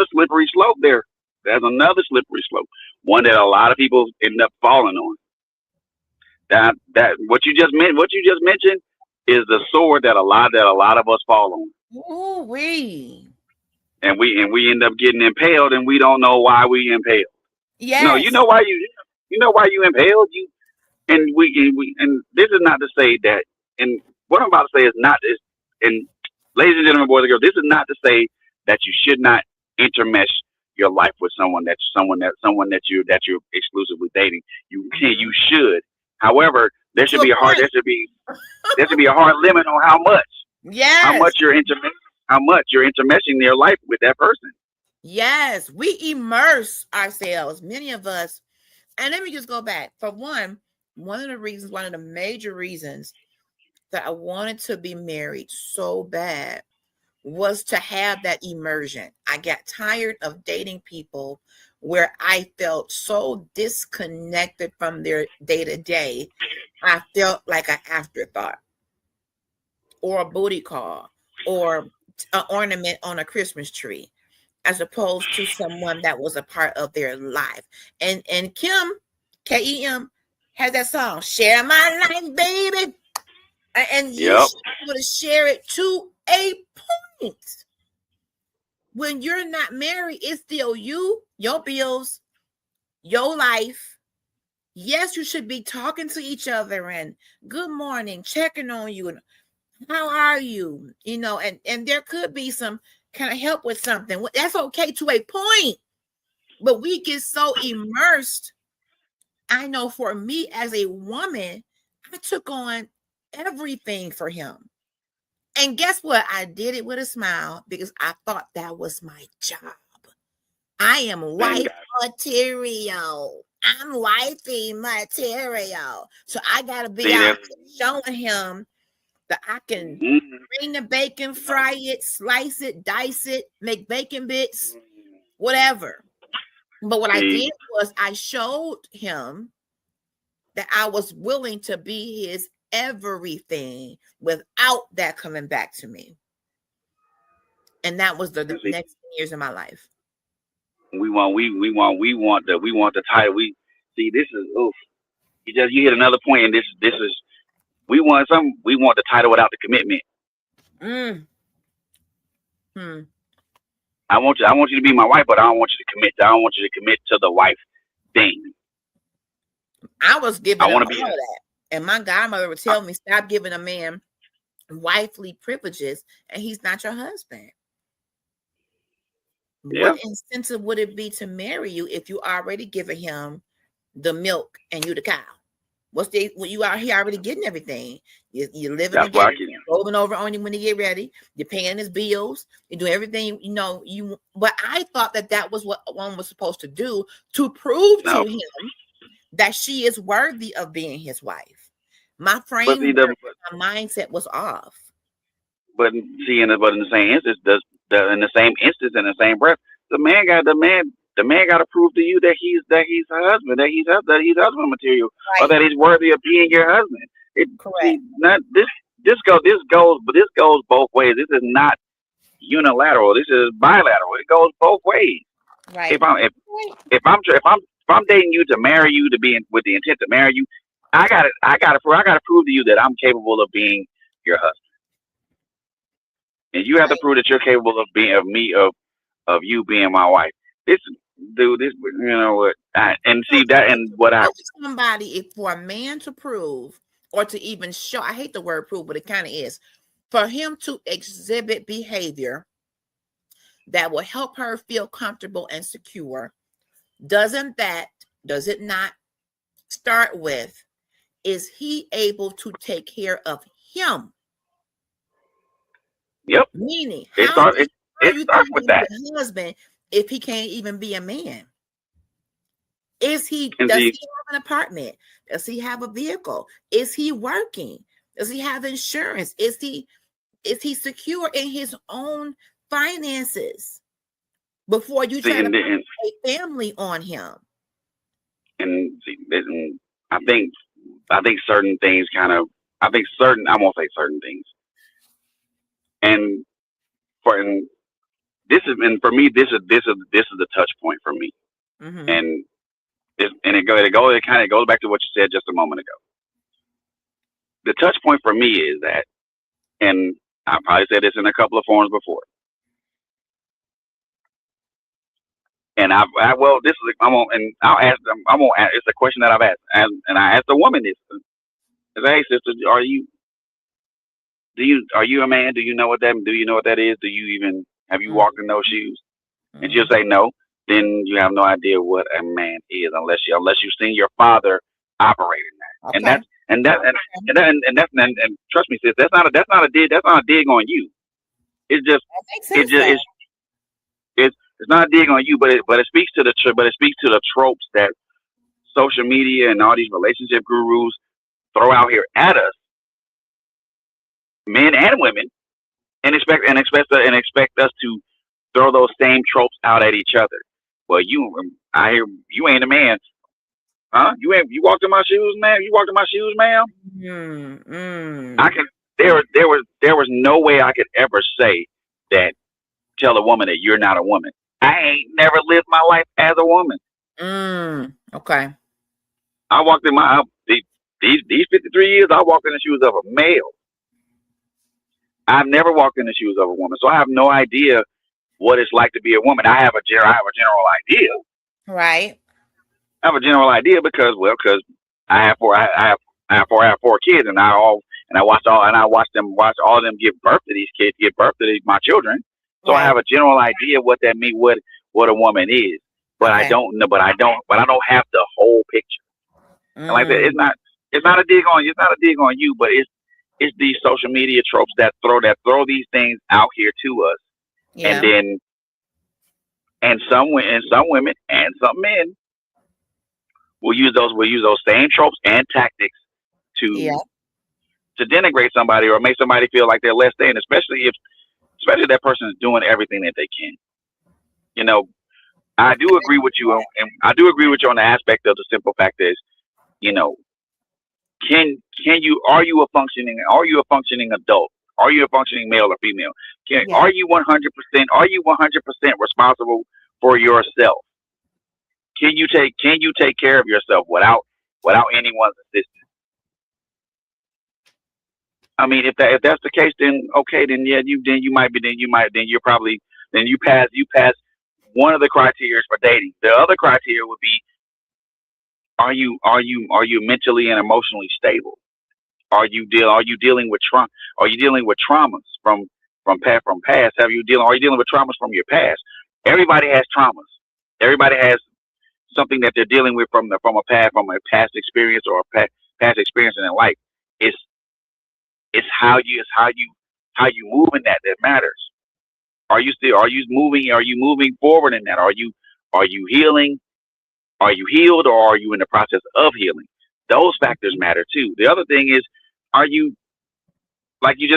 slippery slope there. That's another slippery slope. One that a lot of people end up falling on. That what you just mentioned is the sword that a lot of us fall on. Ooh wee. And we end up getting impaled, and we don't know why we impaled. No, you Yes. know why you impaled you. And this is not to say that. And what I'm about to say is not is. And ladies and gentlemen, boys and girls, this is not to say that you should not intermesh your life with someone that you're exclusively dating. You can, you should. However, there To should a be a hard point. there should be a hard limit on how much Yes. how much you're intermeshing your life with that person. Yes. We immerse ourselves, many of us. And let me just go back. For one of the major reasons that I wanted to be married so bad was to have that immersion. I got tired of dating people where I felt so disconnected from their day to day. I felt like an afterthought or a booty call or an ornament on a Christmas tree, as opposed to someone that was a part of their life. And Kim, Kem, has that song, Share My Life, Baby. And you Yep. should be able to share it to a point. When you're not married, it's still you, your bills, your life. Yes, you should be talking to each other and good morning, checking on you, and how are you? And there could be some kind of help with something. That's okay to a point. But we get so immersed. I know for me as a woman, I took on everything for him. And guess what? I did it with a smile because I thought that was my job. I am wife material. I'm wifey material. So I got to be out showing him that I can bring the bacon, fry it, slice it, dice it, make bacon bits, whatever. But what I did was I showed him that I was willing to be his everything without that coming back to me. And that was the next years of my life. We want the title. We see this is oof. You hit another point, and this is we want the title without the commitment. I want you to be my wife, but I don't want you to commit. I don't want you to commit to the wife thing. I was giving all that, and my godmother would tell me, "Stop giving a man wifely privileges, and he's not your husband." Yeah. What incentive would it be to marry you if you already giving him the milk and you the cow? You out here already getting everything. You're living together, rolling over on him when you get ready. You're paying his bills. You do everything, But I thought that was what one was supposed to do to prove to him that she is worthy of being his wife. My framework, my mindset was off. But see, in the same instance, in the same breath, the man got to prove to you that he's her husband, that he's husband material, right, or that he's worthy of being your husband. Correct. This goes both ways. This is not unilateral. This is bilateral. It goes both ways. Right. If I'm dating you to marry you, to be with the intent to marry you, I gotta prove to you that I'm capable of being your husband. And you have to prove that you're capable of you being my wife. Somebody, for a man to prove or to even show, I hate the word prove, but it kind of is, for him to exhibit behavior that will help her feel comfortable and secure, does it not start with, is he able to take care of him? Yep. Meaning, it starts with that. Husband, if he can't even be a man, does he have an apartment? Does he have a vehicle? Is he working? Does he have insurance? Is he secure in his own finances before you try to put a family on him? And I think certain things I won't say certain things. And for me, this is the touch point for me. Mm-hmm. And it kind of goes back to what you said just a moment ago. The touch point for me is that, and I probably said this in a couple of forums before. And well, this is I'll ask them. It's a question that I've asked, and I asked the woman this. I said, hey, sister, are you a man? Do you know what that is? Do you even have you walked in those shoes? And she'll say no. Then you have no idea what a man is unless you've seen your father operating that. Okay. And trust me, sis, that's not a dig on you. It's just it's not a dig on you, but it speaks to the tropes that social media and all these relationship gurus throw out here at us, men and women, and expect us to throw those same tropes out at each other. Well, I hear you ain't a man, huh? You walked in my shoes, man. You walked in my shoes, ma'am. There was no way I could ever say that. Tell a woman that you're not a woman. I ain't never lived my life as a woman. Okay. I walked in these 53 years. I walked in the shoes of a male. I've never walked in the shoes of a woman, so I have no idea what it's like to be a woman. I have a general idea. Right. I have a general idea because I have four kids, and I watched all of them give birth to these kids, my children. So right. I have a general idea what that means, what a woman is, but okay. I don't have the whole picture. And like I said, it's not a dig on you, but it's these social media tropes that throw these things out here to us. Yeah. And some women and some men will use those same tropes and tactics to denigrate somebody or make somebody feel like they're less than, especially if that person is doing everything that they can. You know, I do agree with you, and I do agree with you on the aspect of the simple fact is, you know, are you a functioning adult? Are you a functioning male or female? Are you 100% responsible for yourself? Can you take care of yourself without anyone's assistance? I mean, if that's the case, then okay, then you pass one of the criteria for dating. The other criteria would be, are you mentally and emotionally stable? Are you dealing with trauma? Are you dealing with traumas from past? Are you dealing with traumas from your past? Everybody has traumas. Everybody has something that they're dealing with from a past experience or a past experience in their life. It's how you move in that matters. Are you moving forward in that? Are you healing? Are you healed, or are you in the process of healing? Those factors matter too. The other thing is, are you, like we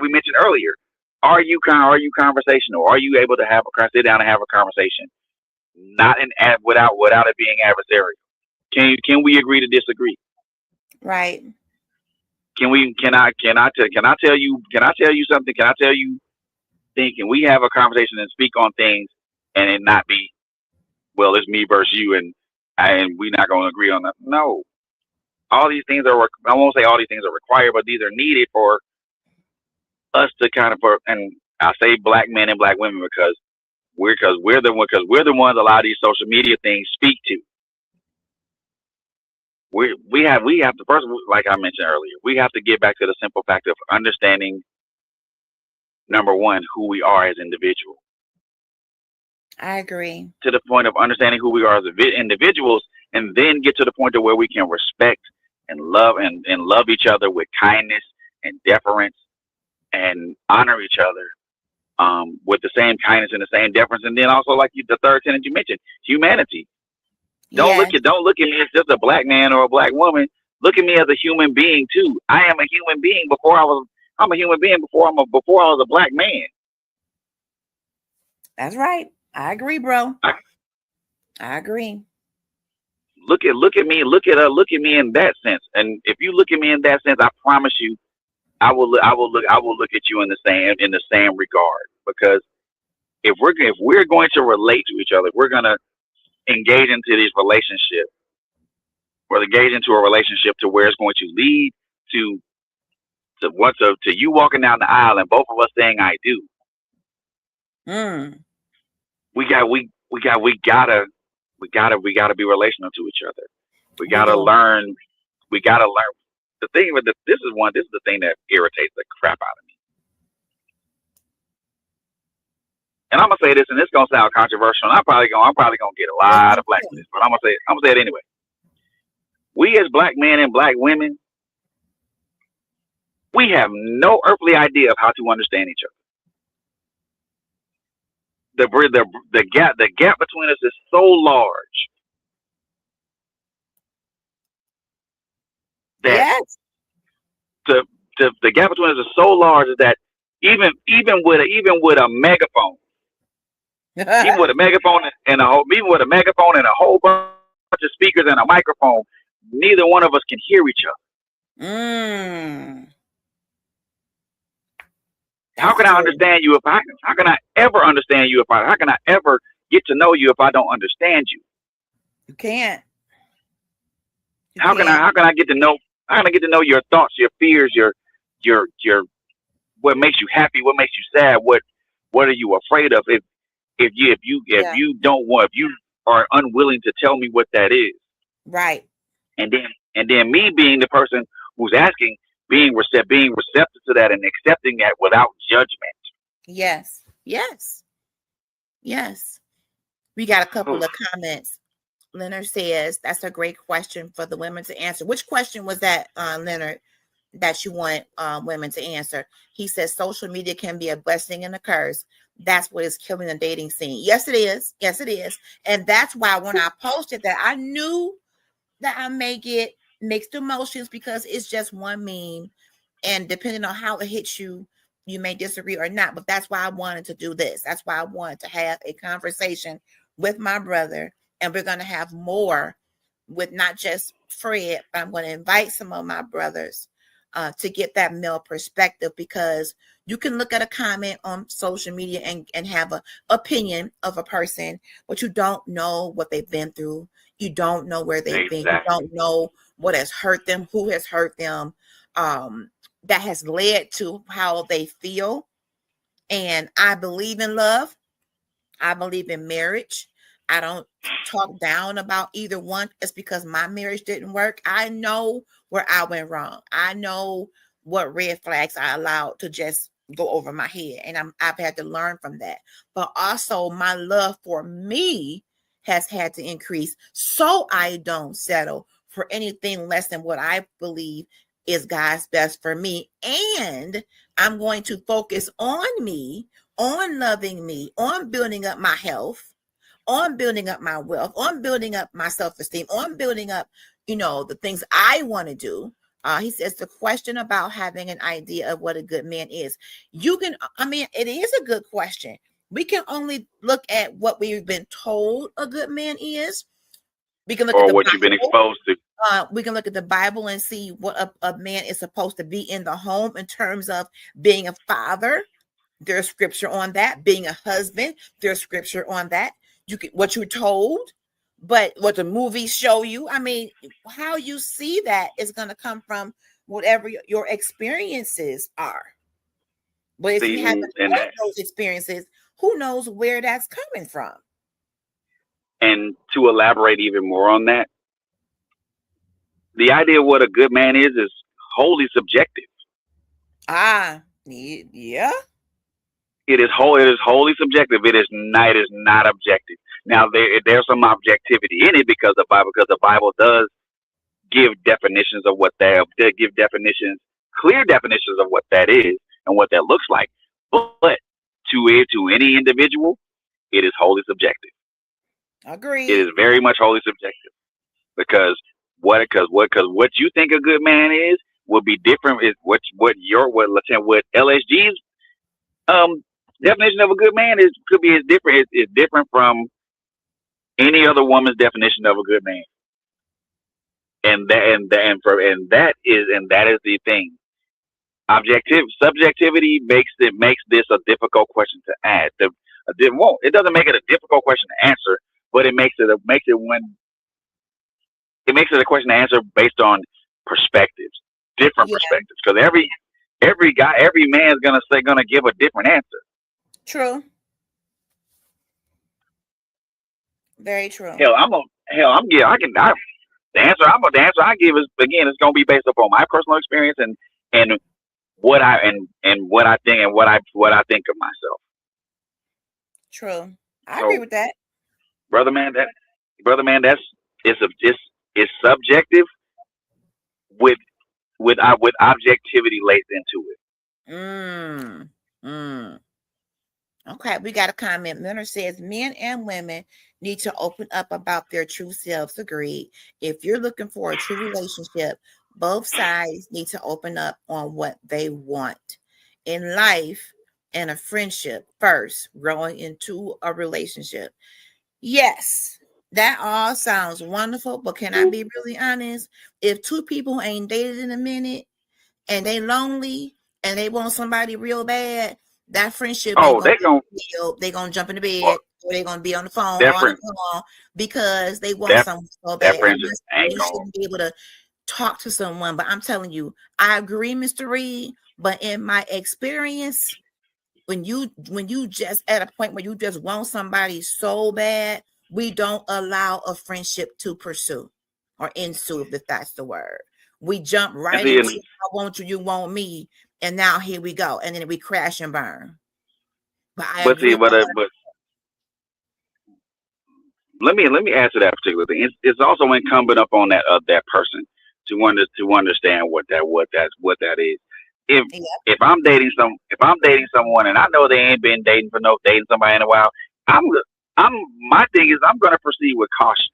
mentioned earlier, are you conversational? Are you able to sit down and have a conversation, without it being adversarial? Can we agree to disagree? Right. Can I tell you something? Can I tell you things? Can we have a conversation and speak on things and it not be, well, it's me versus you and we're not going to agree on that? No. All these things I won't say all these things are required, but these are needed for us to and I say black men and black women because we're the ones a lot of these social media things speak to. We have to first, like I mentioned earlier, we have to get back to the simple fact of understanding, number one, who we are as individuals. I agree. To the point of understanding who we are as individuals, and then get to the point of where we can respect and love each other with kindness and deference, and honor each other with the same kindness and the same deference. And then also, like the third tenet you mentioned, humanity. Don't look at me as just a black man or a black woman. Look at me as a human being too. I am a human being before I was a black man. That's right. I agree, bro. I agree. Look at me in that sense. And if you look at me in that sense, I promise you, I will look at you in the same regard. Because if we're going to relate to each other, we're gonna engage into these relationships. We're engaged into a relationship to where it's going to lead to to you walking down the aisle and both of us saying I do. We gotta be relational to each other. We gotta learn. The thing with this is the thing that irritates the crap out of me. And I'm gonna say this, and it's gonna sound controversial, and I'm probably gonna get a lot of flack for this, but I'm gonna say it anyway. We as black men and black women, we have no earthly idea of how to understand each other. The gap between us is so large that the gap between us is so large that even with a megaphone, even with a megaphone and a whole bunch of speakers and a microphone, neither one of us can hear each other. How can I understand you how can I ever understand you how can I ever get to know you if I don't understand you? You can't. How can I get to know your thoughts, your fears, your what makes you happy, what makes you sad, what are you afraid of if you are unwilling to tell me what that is. Right. And then me being the person who's asking, being receptive to that and accepting that without judgment. Yes. We got a couple of comments. Leonard says that's a great question for the women to answer. Which question was that, Leonard, that you want women to answer? He says social media can be a blessing and a curse. That's what is killing the dating scene. Yes, it is. And that's why when I posted that, I knew that I may get mixed emotions because it's just one meme. And depending on how it hits you, you may disagree or not. But that's why I wanted to do this. That's why I wanted to have a conversation with my brother. And we're going to have more with not just Fred, but I'm going to invite some of my brothers to get that male perspective, because you can look at a comment on social media and have an opinion of a person, but you don't know what they've been through. You don't know where they've been. You don't know what has hurt them, who has hurt them, that has led to how they feel. And I believe in love. I believe in marriage. I don't talk down about either one. It's because my marriage didn't work. I know where I went wrong. I know what red flags I allowed to just go over my head. And I've had to learn from that. But also my love for me has had to increase, so I don't settle for anything less than what I believe is God's best for me. And I'm going to focus on me, on loving me, on building up my health, on building up my wealth, on building up my self-esteem, on building up, the things I want to do. He says the question about having an idea of what a good man is. It is a good question. We can only look at what we've been told a good man is. We can look at what you've been exposed to. We can look at the Bible and see what a man is supposed to be in the home in terms of being a father. There's scripture on that. Being a husband, there's scripture on that. What you're told, but what the movies show you. How you see that is going to come from whatever your experiences are. But if you haven't had those experiences, who knows where that's coming from? And to elaborate even more on that, the idea of what a good man is wholly subjective. Yeah. It is wholly subjective. It is not objective. Now there's some objectivity in it because the Bible does give definitions of what clear definitions of what that is and what that looks like. But to any individual, it is wholly subjective. Agreed. It is very much wholly subjective because what you think a good man is will be different. Is what LSG's definition of a good man could be different from any other woman's definition of a good man. And that is the thing. Subjectivity makes this a difficult question to add. It doesn't make it a difficult question to answer, but it makes it a question to answer based on perspectives, different perspectives. Because every man's gonna give a different answer. True. Very true. The answer I give is, again, it's gonna be based upon my personal experience and what I think and what I think of myself. True. I agree with that. Brother man, it's subjective with objectivity laced into it. Okay, we got a comment. Leonard says men and women need to open up about their true selves. Agreed. If you're looking for a true relationship, both sides need to open up on what they want in life and a friendship first, growing into a relationship. Yes, that all sounds wonderful, but can I be really honest? If two people ain't dated in a minute and they lonely and they want somebody real bad, that friendship ain't they gonna jump in the bed, or they're gonna be on the phone or on the phone because they want someone so bad. You shouldn't be able to talk to someone. But I'm telling you, I agree, Mr. Reed. But in my experience, when you just at a point where you just want somebody so bad, we don't allow a friendship to pursue or ensue, if that's the word. We jump right into I want you, you want me, and now here we go, and then we crash and burn. But let me answer that particular thing. It's also incumbent upon that person to understand what that is. If I'm dating someone and I know they ain't been dating somebody in a while, my thing is I'm gonna proceed with caution.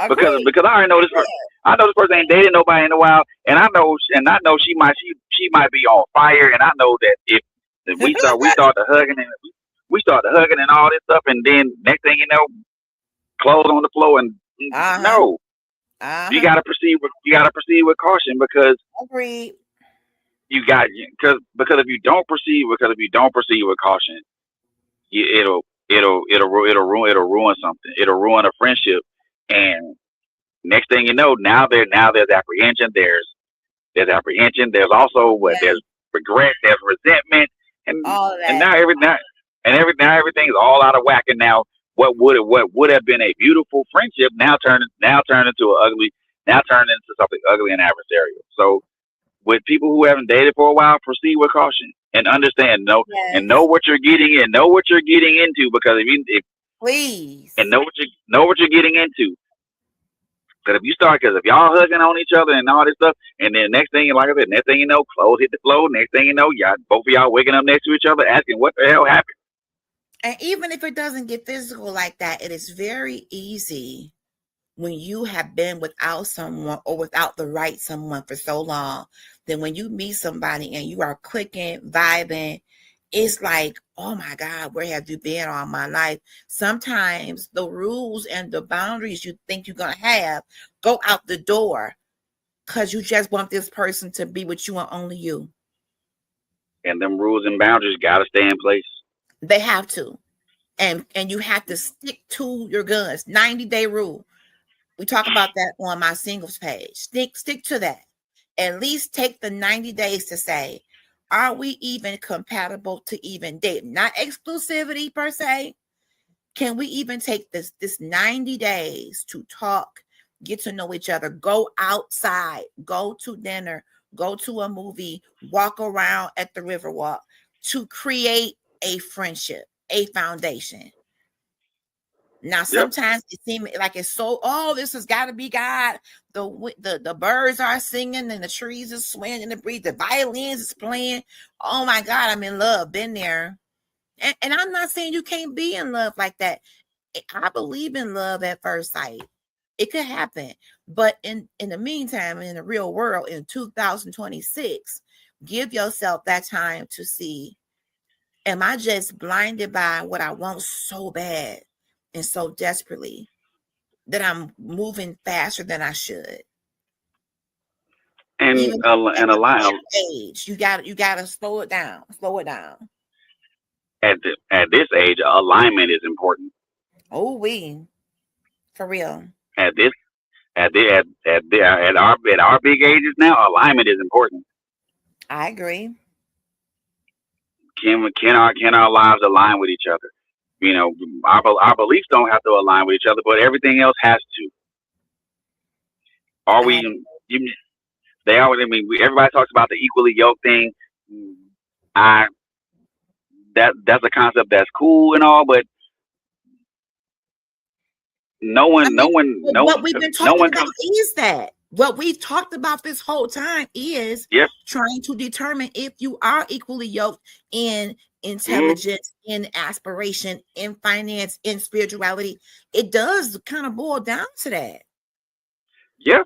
Because I already know this person. I know this person ain't dated nobody in a while, and I know she might be on fire, and I know that if we start to hugging and all this stuff, and then next thing you know, clothes on the floor, and no, you gotta proceed with caution, because because if you don't proceed with caution, it'll ruin something. It'll ruin a friendship. And next thing you know, now there's apprehension. There's also there's regret. There's resentment, and now everything's all out of whack. And now what would have been a beautiful friendship now turned into something ugly and adversarial. So with people who haven't dated for a while, proceed with caution and understand, and know what you're getting in, know what you're getting into, because know what you're getting into. Because if y'all hugging on each other and all this stuff, and then next thing you know, clothes hit the floor. Next thing you know, both of y'all waking up next to each other, asking what the hell happened. And even if it doesn't get physical like that, it is very easy when you have been without someone or without the right someone for so long. Then when you meet somebody and you are clicking, vibing, it's like, oh my God, where have you been all my life? Sometimes the rules and the boundaries you think you're going to have go out the door because you just want this person to be with you and only you. And them rules and boundaries got to stay in place. They have to. And you have to stick to your guns. 90-day rule. We talk about that on my singles page. Stick to that. At least take the 90 days to say, are we even compatible to even date? Not exclusivity per se. Can we even take this 90 days to talk, get to know each other, go outside, go to dinner, go to a movie, walk around at the Riverwalk to create a friendship, a foundation? Now, sometimes it seems like it's so, this has got to be God. The birds are singing and the trees are swaying in the breeze. The violins is playing. Oh my God, I'm in love. Been there. And I'm not saying you can't be in love like that. I believe in love at first sight. It could happen. But in the meantime, in the real world, in 2026, give yourself that time to see, am I just blinded by what I want so bad and so desperately that I'm moving faster than I should? And age, you got to slow it down. At this age, alignment is important. Oh, for real. At our big ages now, alignment is important. I agree. Can our lives align with each other? You know, our beliefs don't have to align with each other, but everything else has to. Are we? They always. I mean, everybody talks about the equally yoked thing. That's a concept that's cool and all, but what we've been talking about is that. What we've talked about this whole time is trying to determine if you are equally yoked in intelligence, in aspiration, in finance, in spirituality. It does kind of boil down to that. Yeah,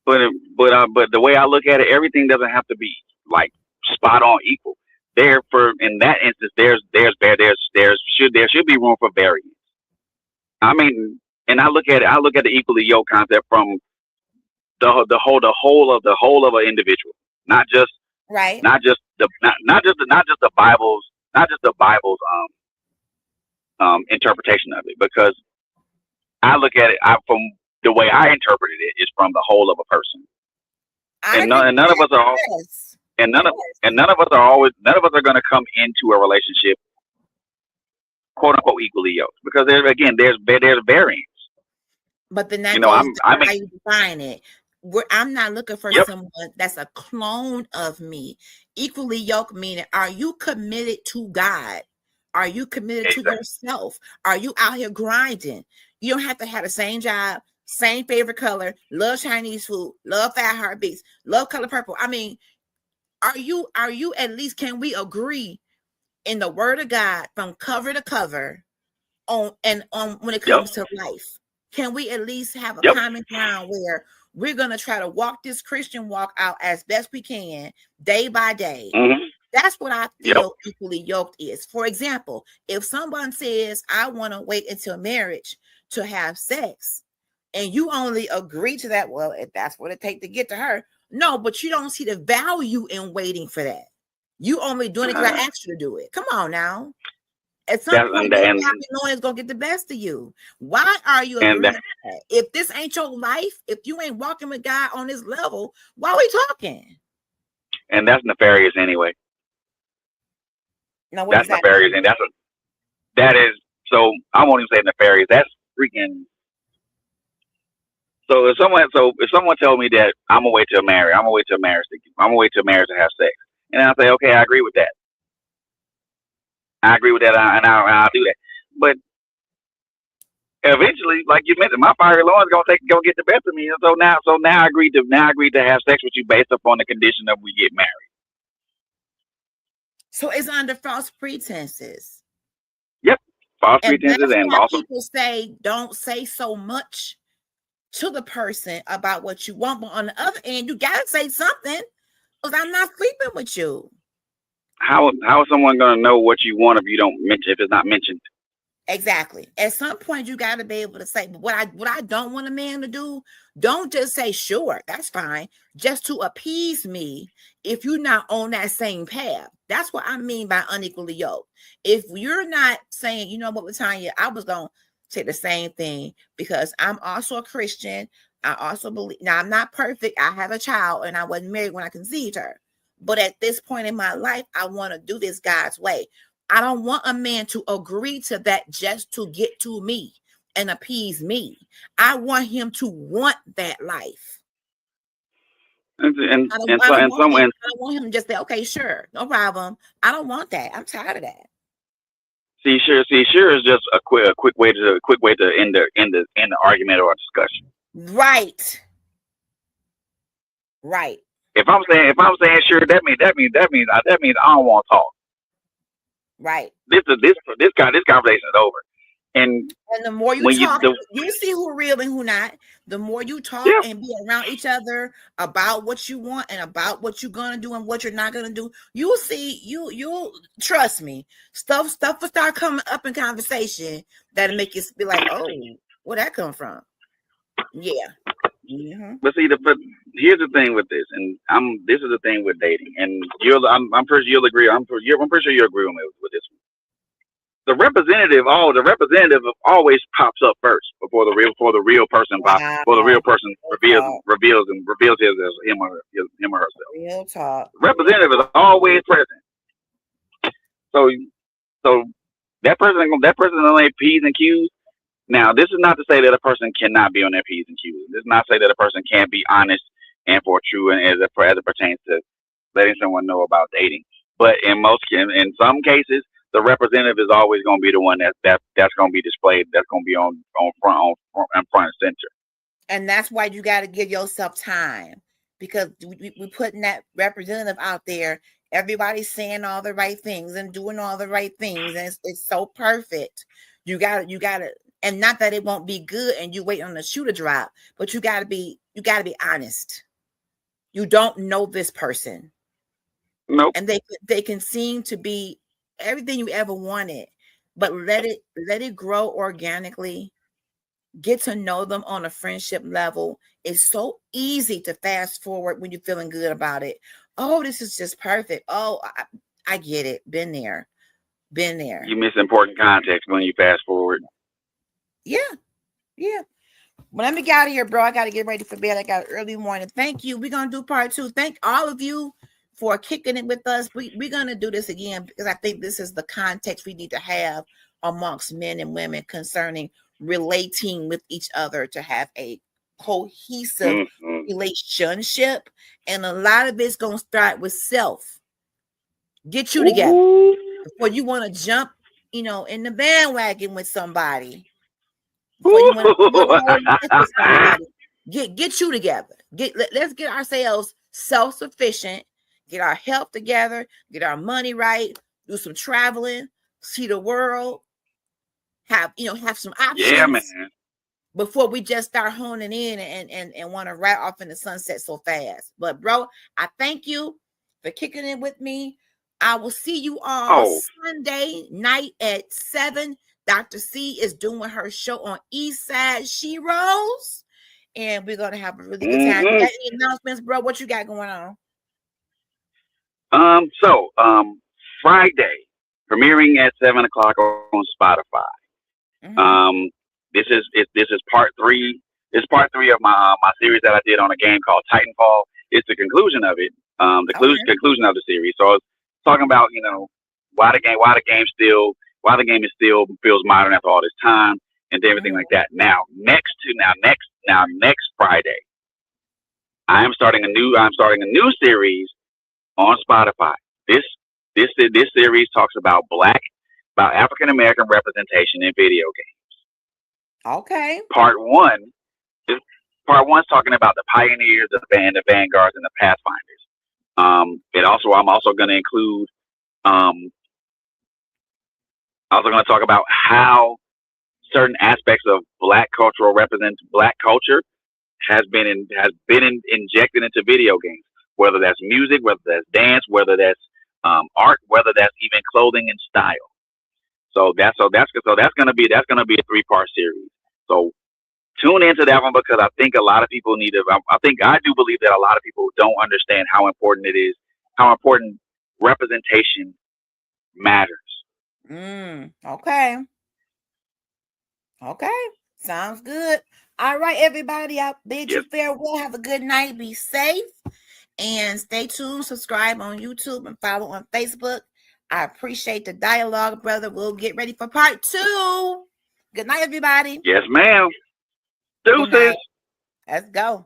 but the way I look at it, everything doesn't have to be like spot on equal. In that instance, there should be room for variance. I mean, and I look at the equally yoked concept from the whole of an individual, not just the Bible's interpretation of it, because I look at it from the way I interpreted it is from the whole of a person, and none of us are going to come into a relationship quote unquote equally yoked, because there's variance. But then that goes to how you define it. I'm not looking for someone that's a clone of me. Equally yoked meaning, are you committed to God? Are you committed to yourself? Are you out here grinding? You don't have to have the same job, same favorite color, love Chinese food, love Fat Heartbeats, love color purple. I mean, are you at least, can we agree in the word of God from cover to cover on when it comes to life? Can we at least have a common ground where we're going to try to walk this Christian walk out as best we can day by day? That's what I feel equally yoked is. For example, if someone says, I want to wait until marriage to have sex, and you only agree to that, well, if that's what it takes to get to her. No, but you don't see the value in waiting for that. You only doing it because I asked you to do it. Come on now. At some point, you have to know it's going to get the best of you. Why are you agreeing to that? If this ain't your life, if you ain't walking with God on this level, why are we talking? And that's nefarious anyway. Now, that's nefarious, and that is, so I won't even say nefarious. That's freaking. So if someone told me that I'm gonna wait till marriage to have sex, and I say, okay, I agree with that. And I'll do that. But eventually, like you mentioned, my fiery Lord's gonna get the best of me. And so now I agreed to have sex with you based upon the condition that we get married. So it's under false pretenses. Yep, false pretenses, and also people say don't say so much to the person about what you want, but on the other end, you gotta say something, because I'm not sleeping with you. How is someone gonna know what you want if it's not mentioned? Exactly. At some point, you got to be able to say, but what I don't want a man to do, don't just say, sure, that's fine, just to appease me if you're not on that same path. That's what I mean by unequally yoked. If you're not saying, you know what, Latanya, I was going to say the same thing, because I'm also a Christian. I also believe, now I'm not perfect. I have a child and I wasn't married when I conceived her. But at this point in my life, I want to do this God's way. I don't want a man to agree to that just to get to me and appease me. I want him to want that life. I don't want him to just say, okay, sure, no problem. I don't want that. I'm tired of that. See, sure is just a quick way to end the argument or a discussion. Right. If I'm saying sure, that means I don't want to talk. Right. This conversation is over. And the more you talk, you see who real and who not. The more you talk and be around each other about what you want and about what you're gonna do and what you're not gonna do, you'll see. You'll trust me. Stuff will start coming up in conversation that'll make you be like, oh, where that come from? Yeah. Mm-hmm. But see, here's the thing with this, and this is the thing with dating, and I'm pretty sure you'll agree. I'm pretty sure you'll agree with me with this one. the representative always pops up first before the real person reveals his as him or herself. Real talk. The representative is always present. So that person on their P's and Q's. Now, this is not to say that a person cannot be on their P's and Q's. This is not to say that a person can't be honest and true and as it pertains to letting someone know about dating. But in some cases, the representative is always going to be the one that's going to be displayed. That's going to be on front and center. And that's why you got to give yourself time, because we putting that representative out there. Everybody's saying all the right things and doing all the right things, and it's so perfect. You got to, and not that it won't be good and you wait on the shoe to drop, but you got to be honest. You don't know this person. Nope. And they can seem to be everything you ever wanted, but let it grow organically. Get to know them on a friendship level. It's so easy to fast forward when you're feeling good about it. Oh, this is just perfect. Oh, I get it. Been there. You miss important context when you fast forward. Yeah. Well, let me get out of here, bro. I got to get ready for bed. I got an early morning. Thank you. We're going to do part 2. Thank all of you for kicking it with us. We're going to do this again because I think this is the context we need to have amongst men and women concerning relating with each other to have a cohesive relationship. And a lot of it's going to start with self. Get you together before you want to jump, in the bandwagon with somebody. Before you want to with somebody. Get you together. Let's get ourselves self-sufficient. Get our health together, get our money right, do some traveling, see the world, have some options. Yeah, man. Before we just start honing in and want to ride off in the sunset so fast. But bro, I thank you for kicking in with me. I will see you all Sunday night at 7. Dr. C is doing her show on Eastside She Rose. And we're gonna have a really good time. You got any announcements, bro? What you got going on? Friday, premiering at 7 o'clock on Spotify. This is part 3. It's part 3 of my series that I did on a game called Titanfall. It's the conclusion of it. Conclusion of the series. So I was talking about why the game still feels modern after all this time and everything like that. Now next Friday, I'm starting a new series on Spotify. This series talks about African American representation in video games. Okay. Part 1 is talking about the pioneers, the vanguards, and the pathfinders. I'm also going to include. I'm also going to talk about how certain aspects of Black culture has been injected into video games. Whether that's music, whether that's dance, whether that's art, whether that's even clothing and style. So that's gonna be a 3-part series. So tune into that one because I think a lot of people I do believe that a lot of people don't understand how important it is, how important representation matters. Okay. Sounds good. All right, everybody. I bid you farewell. Have a good night. Be safe. And stay tuned, subscribe on YouTube and follow on Facebook. I appreciate the dialogue, brother. We'll get ready for part 2. Good night, everybody. Yes, ma'am. Deuces. Let's go.